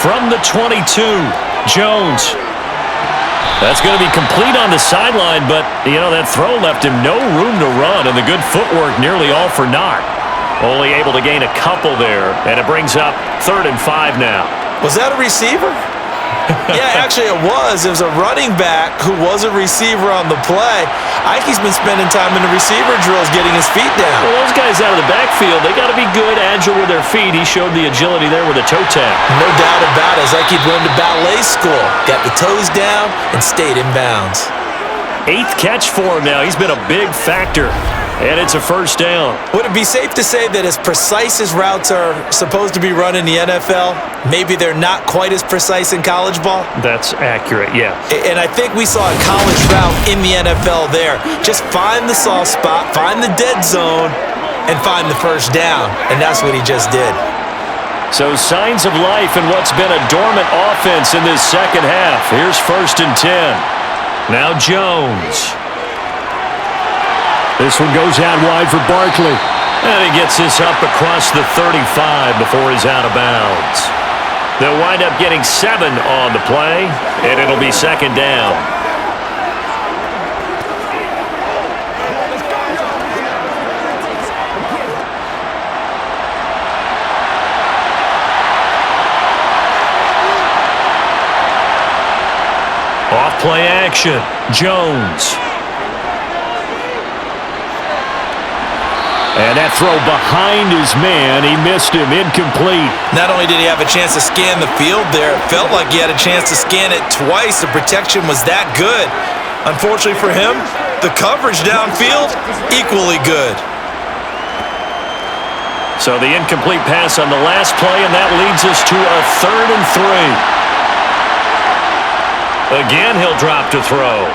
From the 22, Jones. That's going to be complete on the sideline, but, that throw left him no room to run, and the good footwork nearly all for naught. Only able to gain a couple there, and it brings up 3rd and 5 now. Was that a receiver? Yeah, actually it was. It was a running back who was a receiver on the play. Ike's been spending time in the receiver drills getting his feet down. Well, those guys out of the backfield, they got to be good, agile with their feet. He showed the agility there with a toe tap. No doubt about it. It's like he'd went to ballet school. Got the toes down and stayed in bounds. 8th catch for him now. He's been a big factor. And it's a first down. Would it be safe to say that as precise as routes are supposed to be run in the NFL, maybe they're not quite as precise in college ball? That's accurate, yeah. And I think we saw a college route in the NFL there. Just find the soft spot, find the dead zone, and find the first down. And that's what he just did. So signs of life in what's been a dormant offense in this second half. Here's 1st and 10. Now Jones. This one goes out wide for Barkley. And he gets this up across the 35 before he's out of bounds. They'll wind up getting 7 on the play, and it'll be 2nd down. Off play action, Jones. And that throw behind his man, he missed him, incomplete. Not only did he have a chance to scan the field there, it felt like he had a chance to scan it twice. The protection was that good. Unfortunately for him, the coverage downfield, equally good. So the incomplete pass on the last play, and that leads us to a 3rd and 3. Again, he'll drop to throw.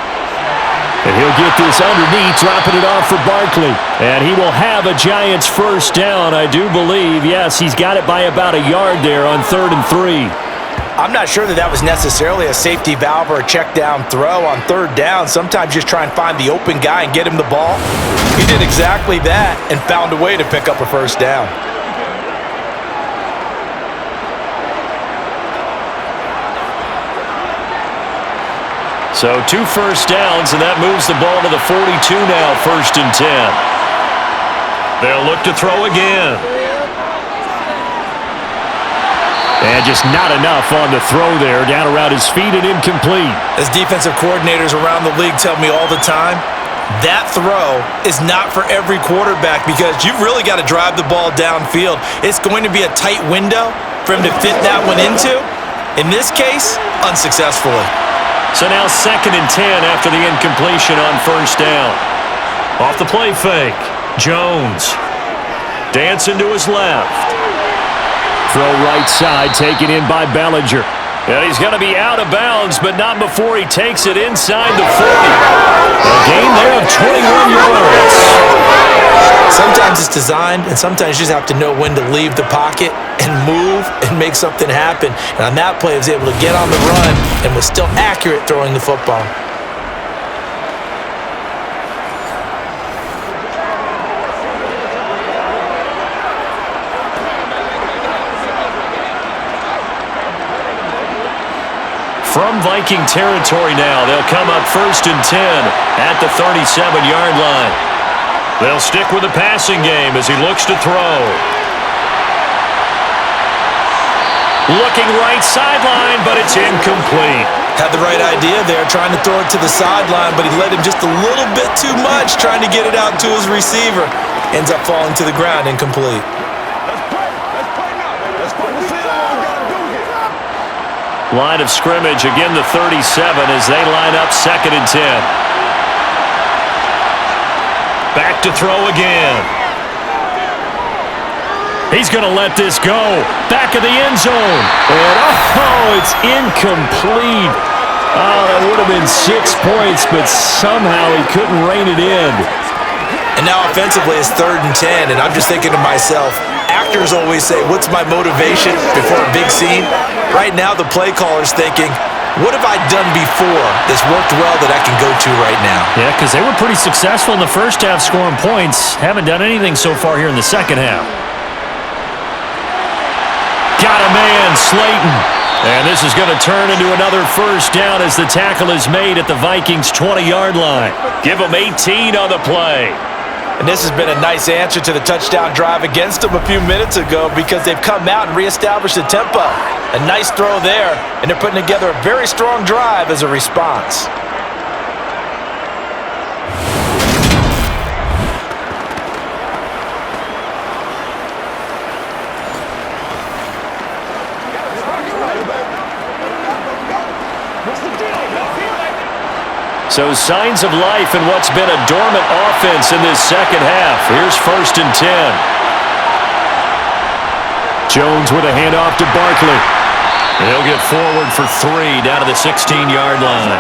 And he'll get this underneath, dropping it off for Barkley. And he will have a Giants first down, I do believe. Yes, he's got it by about a yard there on 3rd and 3. I'm not sure that was necessarily a safety valve or a check down throw on 3rd down. Sometimes just try and find the open guy and get him the ball. He did exactly that and found a way to pick up a first down. So 2 first downs, and that moves the ball to the 42 now, 1st and 10. They'll look to throw again. And just not enough on the throw there, down around his feet and incomplete. As defensive coordinators around the league tell me all the time, that throw is not for every quarterback because you've really got to drive the ball downfield. It's going to be a tight window for him to fit that one into. In this case, unsuccessfully. So now 2nd and 10 after the incompletion on 1st down. Off the play fake, Jones. Dancing to his left. Throw right side, taken in by Bellinger. And he's going to be out of bounds, but not before he takes it inside the 40. A gain there of 21 yards. Sometimes it's designed, and sometimes you just have to know when to leave the pocket and move and make something happen. And on that play, he was able to get on the run and was still accurate throwing the football. From Viking territory now, they'll come up 1st and 10 at the 37-yard line. They'll stick with the passing game as he looks to throw. Looking right sideline, but it's incomplete. Had the right idea there, trying to throw it to the sideline, but he let him just a little bit too much, trying to get it out to his receiver. Ends up falling to the ground, incomplete. Line of scrimmage, again the 37 as they line up 2nd and 10. Back to throw again. He's going to let this go. Back of the end zone. And it's incomplete. Oh, that would have been 6 points, but somehow he couldn't rein it in. And now offensively it's 3rd and 10, and I'm just thinking to myself, actors always say, what's my motivation before a big scene? Right now the play caller's thinking, what have I done before that's worked well that I can go to right now? Yeah, because they were pretty successful in the first half scoring points. Haven't done anything so far here in the second half. Got a man, Slayton. And this is going to turn into another first down as the tackle is made at the Vikings' 20-yard line. Give them 18 on the play. And this has been a nice answer to the touchdown drive against them a few minutes ago because they've come out and reestablished the tempo. A nice throw there, and they're putting together a very strong drive as a response. So signs of life in what's been a dormant offense in this second half. Here's 1st and 10. Jones with a handoff to Barkley. He'll get forward for 3 down to the 16-yard line.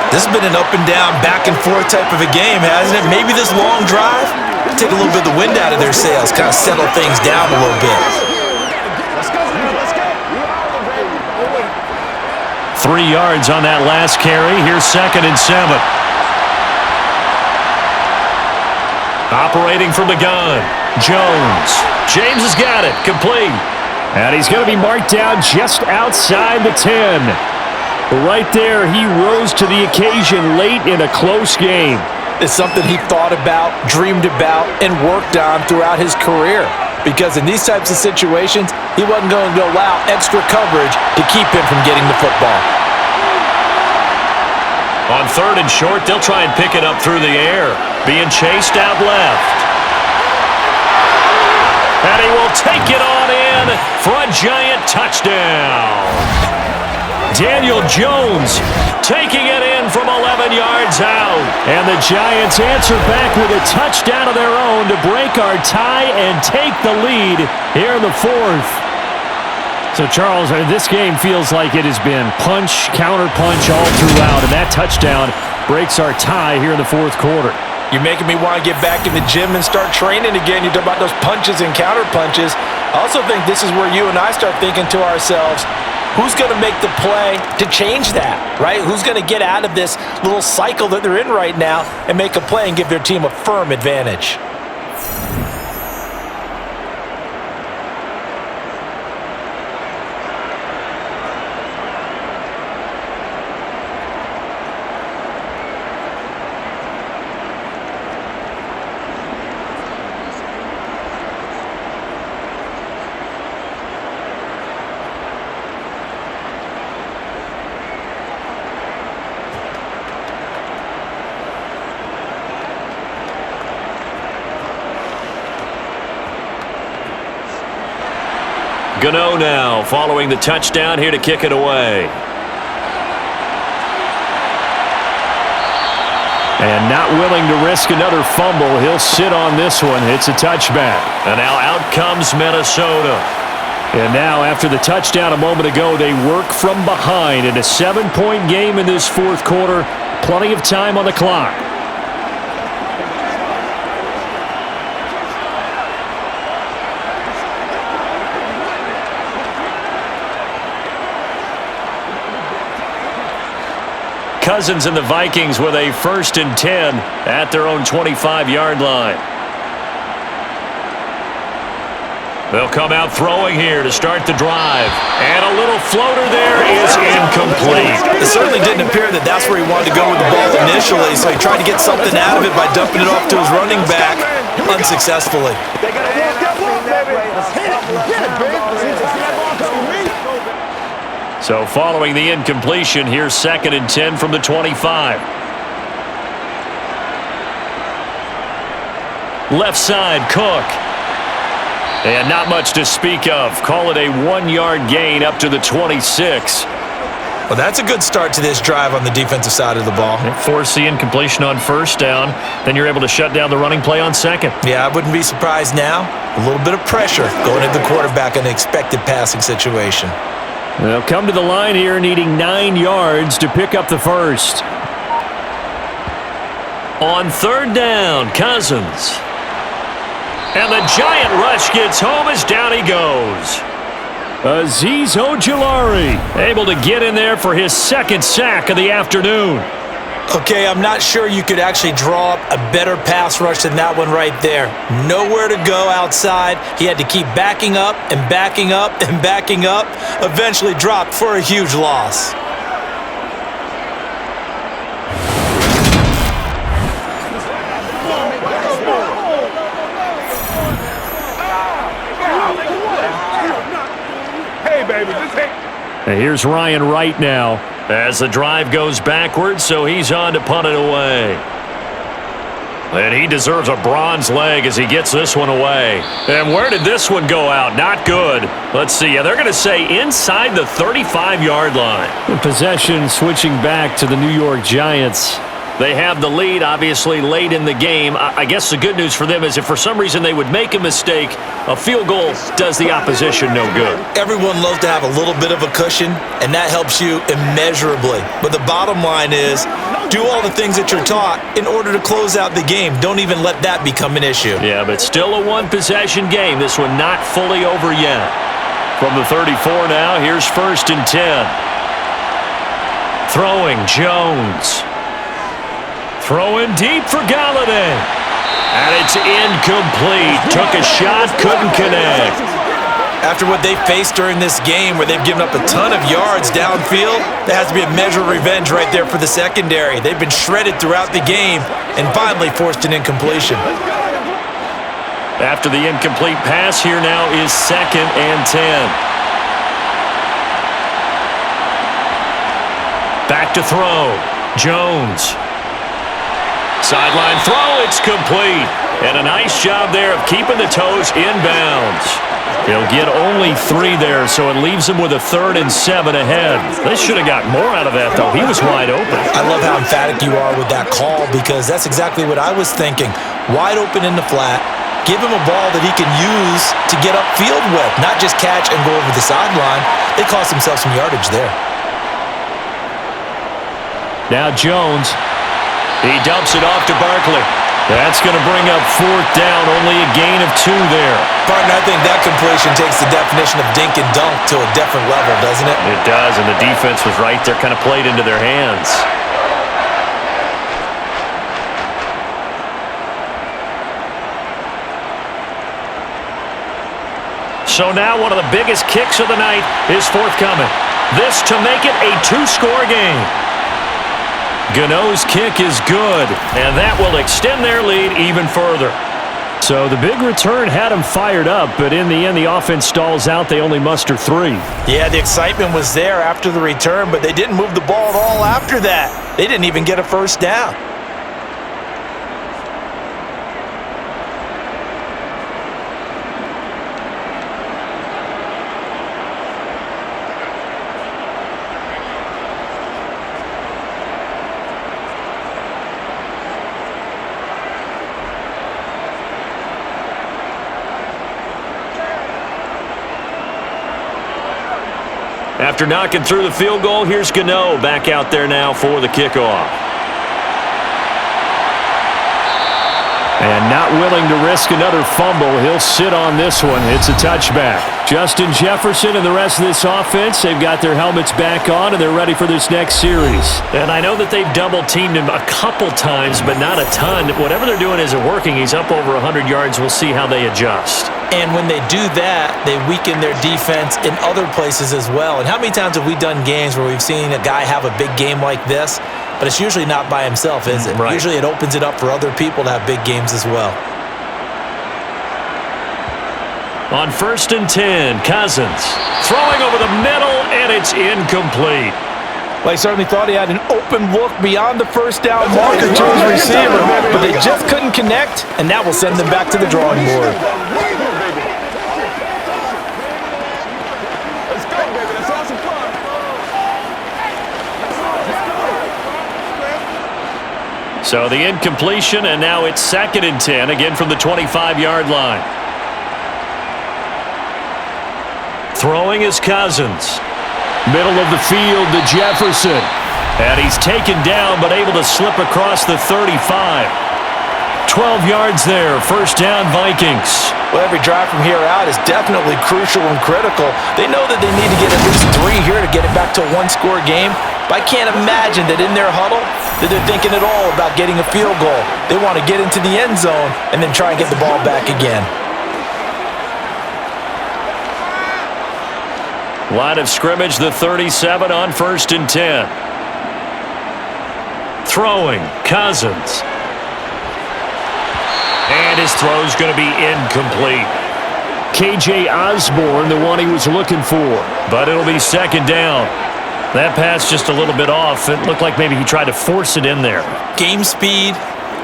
This has been an up and down, back and forth type of a game, hasn't it? Maybe this long drive take a little bit of the wind out of their sails, kind of settle things down a little bit. 3 yards on that last carry. Here's 2nd and 7. Operating from the gun. Jones. James has got it. Complete. And he's going to be marked down just outside the 10. Right there, he rose to the occasion late in a close game. It's something he thought about, dreamed about, and worked on throughout his career. Because in these types of situations, he wasn't going to allow extra coverage to keep him from getting the football. On 3rd and short, they'll try and pick it up through the air. Being chased out left. And he will take it on in for a giant touchdown. Daniel Jones taking it in from 11 yards out. And the Giants answer back with a touchdown of their own to break our tie and take the lead here in the 4th. So, Charles, this game feels like it has been punch, counter-punch all throughout, and that touchdown breaks our tie here in the 4th quarter. You're making me want to get back in the gym and start training again. You talk about those punches and counter-punches. I also think this is where you and I start thinking to ourselves, who's going to make the play to change that, right? Who's going to get out of this little cycle that they're in right now and make a play and give their team a firm advantage? Gano now following the touchdown here to kick it away. And not willing to risk another fumble. He'll sit on this one. It's a touchback. And now out comes Minnesota. And now after the touchdown a moment ago, they work from behind in a 7-point game in this 4th quarter. Plenty of time on the clock. Cousins and the Vikings with a 1st and 10 at their own 25-yard line. They'll come out throwing here to start the drive. And a little floater there is incomplete. It certainly didn't appear that that's where he wanted to go with the ball initially, so he tried to get something out of it by dumping it off to his running back unsuccessfully. They got to walk that walk, baby. Hit it. Get it, baby. See that ball coming to me? So following the incompletion, here's 2nd and 10 from the 25. Left side, Cook. And not much to speak of. Call it a 1-yard gain up to the 26. Well, that's a good start to this drive on the defensive side of the ball. Force the incompletion on 1st down. Then you're able to shut down the running play on 2nd. Yeah, I wouldn't be surprised now. A little bit of pressure going into the quarterback in an expected passing situation. They'll come to the line here needing 9 yards to pick up the 1st. On 3rd down, Cousins. And the giant rush gets home as down he goes. Azeez Ojulari able to get in there for his 2nd sack of the afternoon. Okay, I'm not sure you could actually draw up a better pass rush than that one right there. Nowhere to go outside. He had to keep backing up and backing up and backing up. Eventually dropped for a huge loss. And here's Ryan Wright now. As the drive goes backwards, so he's on to punt it away. And he deserves a bronze leg as he gets this one away. And where did this one go out? Not good. Let's see. Yeah, they're going to say inside the 35-yard line. The possession switching back to the New York Giants. They have the lead, obviously, late in the game. I guess the good news for them is if for some reason they would make a mistake, a field goal does the opposition no good. Everyone loves to have a little bit of a cushion, and that helps you immeasurably. But the bottom line is, do all the things that you're taught in order to close out the game. Don't even let that become an issue. Yeah, but still a one-possession game. This one not fully over yet. From the 34 now, here's 1st and 10. Throwing, Jones. Throwing deep for Galladay. And it's incomplete. Took a shot, couldn't connect. After what they faced during this game where they've given up a ton of yards downfield, there has to be a measure of revenge right there for the secondary. They've been shredded throughout the game and finally forced an incompletion. After the incomplete pass, here now is 2nd and 10. Back to throw. Jones. Sideline throw, it's complete. And a nice job there of keeping the toes inbounds. He'll get only 3 there, so it leaves him with a 3rd and 7 ahead. They should have got more out of that, though. He was wide open. I love how emphatic you are with that call because that's exactly what I was thinking. Wide open in the flat. Give him a ball that he can use to get upfield with, not just catch and go over the sideline. They cost themselves some yardage there. Now Jones. He dumps it off to Barkley. That's going to bring up 4th down, only a gain of 2 there. Partner, I think that completion takes the definition of dink and dunk to a different level, doesn't it? It does, and the defense was right there, kind of played into their hands. So now one of the biggest kicks of the night is forthcoming. This to make it a 2-score game. Gano's kick is good, and that will extend their lead even further. So the big return had them fired up, but in the end, the offense stalls out. They only muster 3. Yeah, the excitement was there after the return, but they didn't move the ball at all after that. They didn't even get a 1st down. After knocking through the field goal, here's Gano back out there now for the kickoff. And not willing to risk another fumble, he'll sit on this one. It's a touchback. Justin Jefferson and the rest of this offense, they've got their helmets back on, and they're ready for this next series. And I know that they've double-teamed him a couple times, but not a ton. Whatever they're doing isn't working. He's up over 100 yards. We'll see how they adjust. And when they do that, they weaken their defense in other places as well. And how many times have we done games where we've seen a guy have a big game like this, but it's usually not by himself, is it? Right. Usually it opens it up for other people to have big games as well. On 1st and 10, Cousins throwing over the middle, and it's incomplete. Well, he certainly thought he had an open look beyond the 1st down marker to his receiver, but they just couldn't connect, and that will send them back to the drawing board. So the incompletion, and now it's 2nd and 10, again from the 25-yard line. Throwing is Cousins. Middle of the field to Jefferson. And he's taken down, but able to slip across the 35. 12 yards there, 1st down Vikings. Well, every drive from here out is definitely crucial and critical. They know that they need to get at least 3 here to get it back to a 1-score game. But I can't imagine that in their huddle that they're thinking at all about getting a field goal. They want to get into the end zone and then try and get the ball back again. Line of scrimmage, the 37 on 1st and 10. Throwing, Cousins. And his throw's going to be incomplete. K.J. Osborne, the one he was looking for. But it'll be second down. That pass just a little bit off. It looked like maybe he tried to force it in there. Game speed,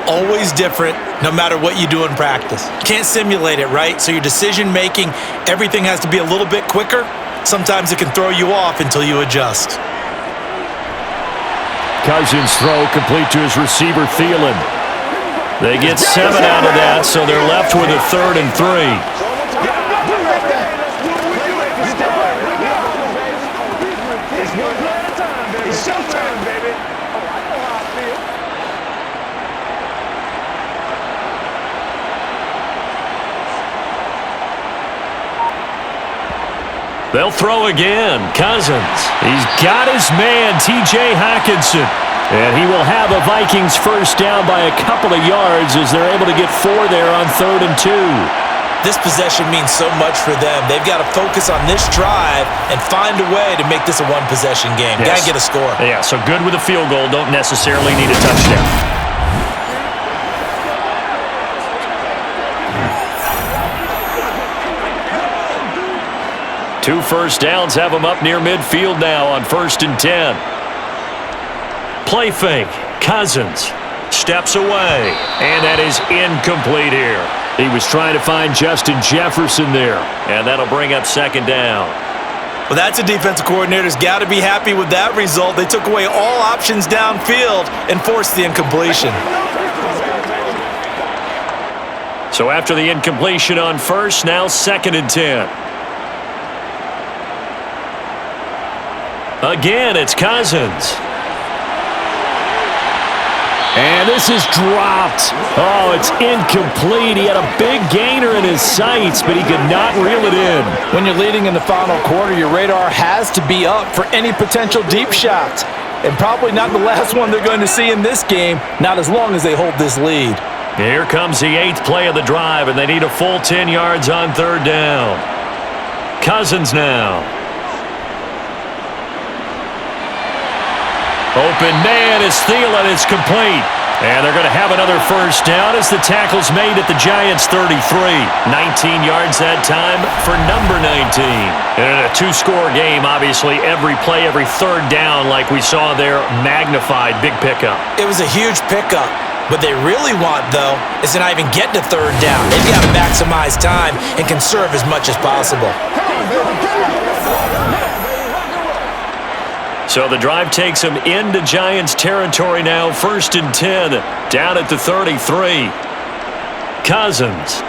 always different, no matter what you do in practice. Can't simulate it, right? So your decision-making, everything has to be a little bit quicker. Sometimes it can throw you off until you adjust. Cousins' throw complete to his receiver, Thielen. They get 7 out of that, so they're left with a 3rd and 3. They'll throw again. Cousins. He's got his man, T.J. Hockenson. And he will have a Vikings first down by a couple of yards as they're able to get 4 there on 3rd and 2. This possession means so much for them. They've got to focus on this drive and find a way to make this a one-possession game. Yes. Got to get a score. Yeah, so good with a field goal. Don't necessarily need a touchdown. 2 first downs have them up near midfield now on 1st and 10. Play fake. Cousins steps away, and that is incomplete here. He was trying to find Justin Jefferson there. And that'll bring up 2nd down. Well, that's a defensive coordinator's got to be happy with that result. They took away all options downfield and forced the incompletion. So after the incompletion on 1st, now 2nd and 10. Again, it's Cousins. And this is dropped. Oh, it's incomplete. He had a big gainer in his sights, but he could not reel it in. When you're leading in the final quarter, your radar has to be up for any potential deep shots. And probably not the last one they're going to see in this game, not as long as they hold this lead. Here comes the 8th play of the drive, and they need a full 10 yards on 3rd down. Cousins now. Open man is Thielen. It's complete. And they're going to have another first down as the tackle's made at the Giants' 33. 19 yards that time for number 19. And in a 2-score game, obviously, every play, every 3rd down, like we saw there, magnified. Big pickup. It was a huge pickup. What they really want, though, is to not even get to 3rd down. They've got to maximize time and conserve as much as possible. So the drive takes them into Giants territory now. 1st and 10, down at the 33. Cousins.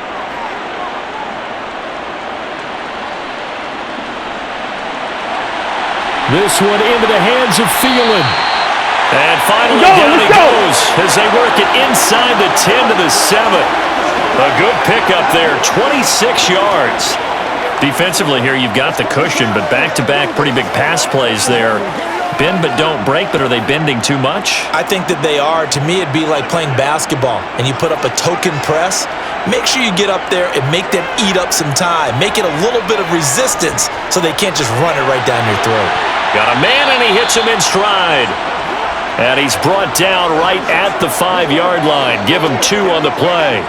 This one into the hands of Thielen. And finally down he goes as they work it inside the 10 to the 7. A good pickup there, 26 yards. Defensively here, you've got the cushion, but back-to-back pretty big pass plays there. Bend but don't break, but are they bending too much? I think that they are. To me, it'd be like playing basketball, and you put up a token press. Make sure you get up there and make them eat up some time. Make it a little bit of resistance so they can't just run it right down your throat. Got a man, and he hits him in stride. And he's brought down right at the 5-yard line. Give him 2 on the play.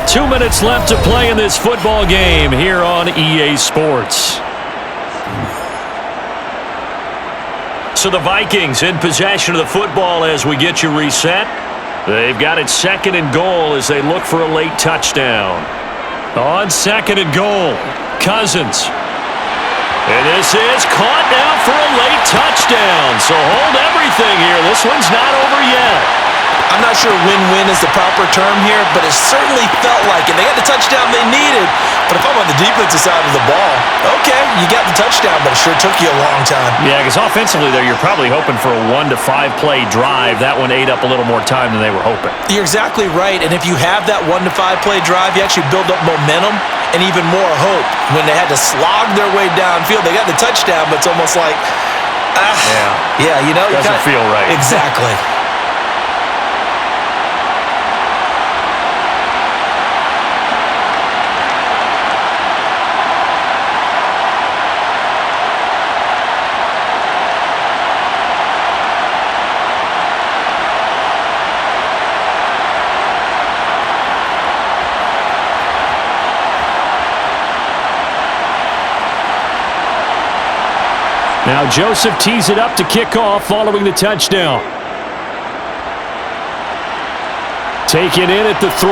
Two minutes left to play in this football game here on EA Sports. So the Vikings in possession of the football as we get you reset. They've got it 2nd and goal as they look for a late touchdown. On 2nd and goal, Cousins. And this is caught now for a late touchdown. So hold everything here. This one's not over yet. I'm not sure win-win is the proper term here, but it certainly felt like it. They got the touchdown they needed, but if I'm on the defensive side of the ball, okay, you got the touchdown, but it sure took you a long time. Yeah, because offensively there, you're probably hoping for a 1 to 5 play drive. That one ate up a little more time than they were hoping. You're exactly right, and if you have that 1 to 5 play drive, you actually build up momentum and even more hope. When they had to slog their way downfield, they got the touchdown, but it's almost like, yeah, you know, doesn't feel right. Exactly. Now Joseph tees it up to kick off following the touchdown. Taken in at the 3.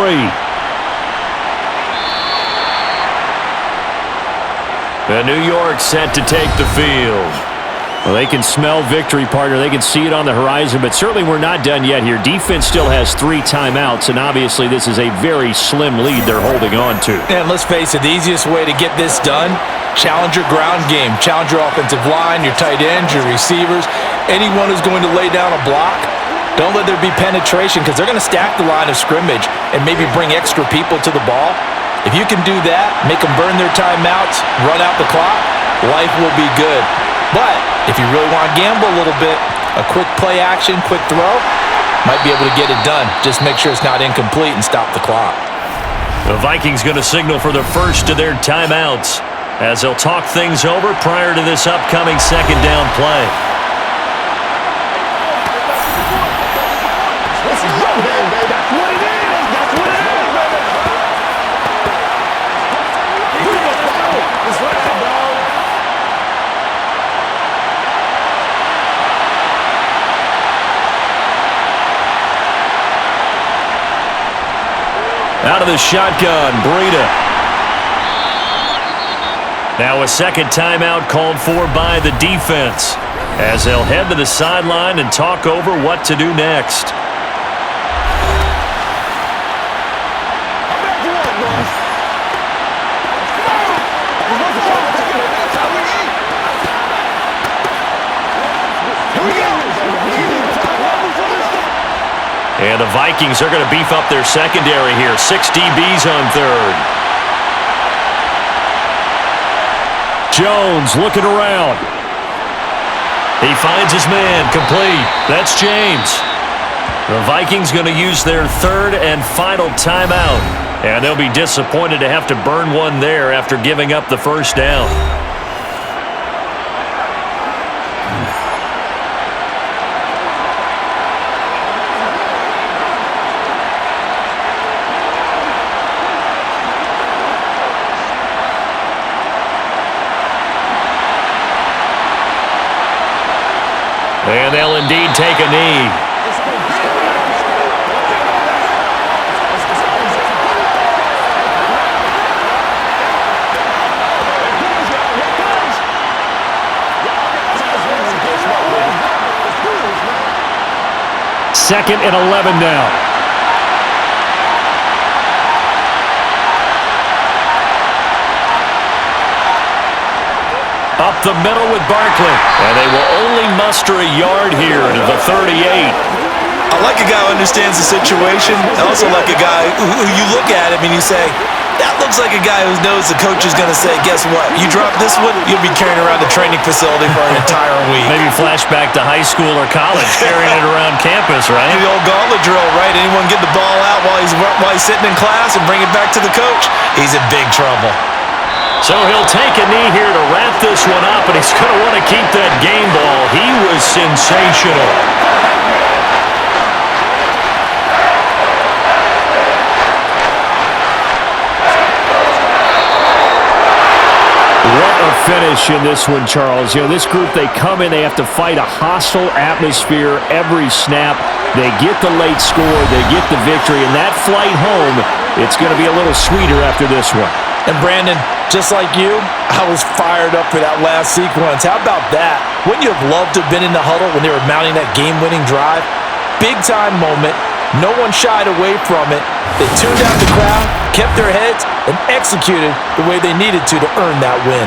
The New York set to take the field. Well, they can smell victory, partner. They can see it on the horizon, but certainly we're not done yet here. Defense still has 3 timeouts, and obviously this is a very slim lead they're holding on to. And let's face it, the easiest way to get this done, challenge your ground game. Challenge your offensive line, your tight ends, your receivers, anyone who's going to lay down a block. Don't let there be penetration because they're going to stack the line of scrimmage and maybe bring extra people to the ball. If you can do that, make them burn their timeouts, run out the clock, life will be good. But if you really want to gamble a little bit, a quick play action, quick throw, might be able to get it done. Just make sure it's not incomplete and stop the clock. The Vikings going to signal for the first of their timeouts as they'll talk things over prior to this upcoming second down play. Out of the shotgun, Breida. Now a second timeout called for by the defense as they'll head to the sideline and talk over what to do next. And the Vikings are going to beef up their secondary here. 6 DBs on third. Jones looking around. He finds his man, complete. That's James. The Vikings going to use their third and final timeout. And they'll be disappointed to have to burn one there after giving up the first down. And they'll indeed take a knee. Second and 11 now. Up the middle with Barkley. And they will only muster a yard here to the 38. I like a guy who understands the situation. I also like a guy who you look at him and you say, that looks like a guy who knows the coach is going to say, guess what? You drop this one, you'll be carrying around the training facility for an entire week. Maybe flashback to high school or college, carrying it around campus, right? The old gauntlet drill, right? Anyone get the ball out while he's sitting in class and bring it back to the coach? He's in big trouble. So he'll take a knee here to wrap this one up, and he's going to want to keep that game ball. He was sensational. What a finish in this one, Charles. You know, this group, they come in, they have to fight a hostile atmosphere every snap. They get the late score, they get the victory, and that flight home, it's going to be a little sweeter after this one. And Brandon, just like you, I was fired up for that last sequence. How about that? Wouldn't you have loved to have been in the huddle when they were mounting that game-winning drive? Big-time moment. No one shied away from it. They tuned out the crowd, kept their heads, and executed the way they needed to earn that win.